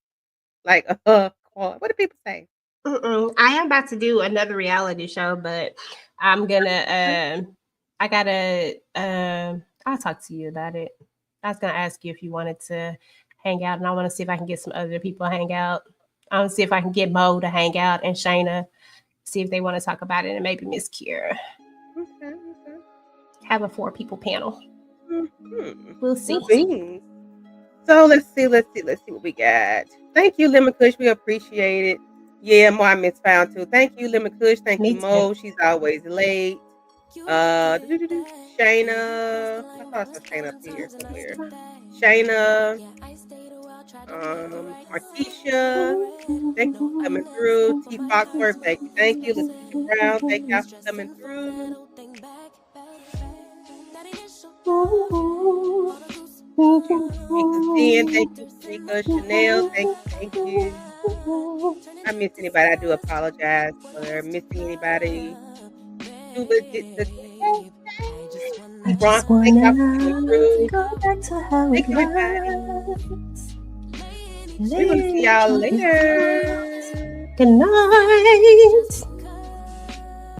Like what do people say? I am about to do another reality show, but I'm gonna I gotta I'll talk to you about it. I was gonna ask you if you wanted to hang out, and I want to see if I can get some other people to hang out. I want to see if I can get Mo to hang out and Shayna, see if they want to talk about it, and maybe Miss Kira. Okay. Have a 4 people panel. Mhm. We'll see. Beans. So let's see what we got. Thank you, Lemon Kush. We appreciate it. Yeah, Mo, I miss Found too. Thank you, Lemon Kush. Thank Me you, Mo. too. She's always late. Shayna. I thought I saw Shayna up here somewhere. Shayna. Markeisha. Thank you for coming through. T Foxworth. Thank you. Leticia Brown. Thank y'all for coming through. Thank you, Tanika. Chanel. Thank you. If I miss anybody, I do apologize for missing anybody. Too legit to I just wanna go back to how it Thank you, everybody. was. We're gonna see y'all later. Good night.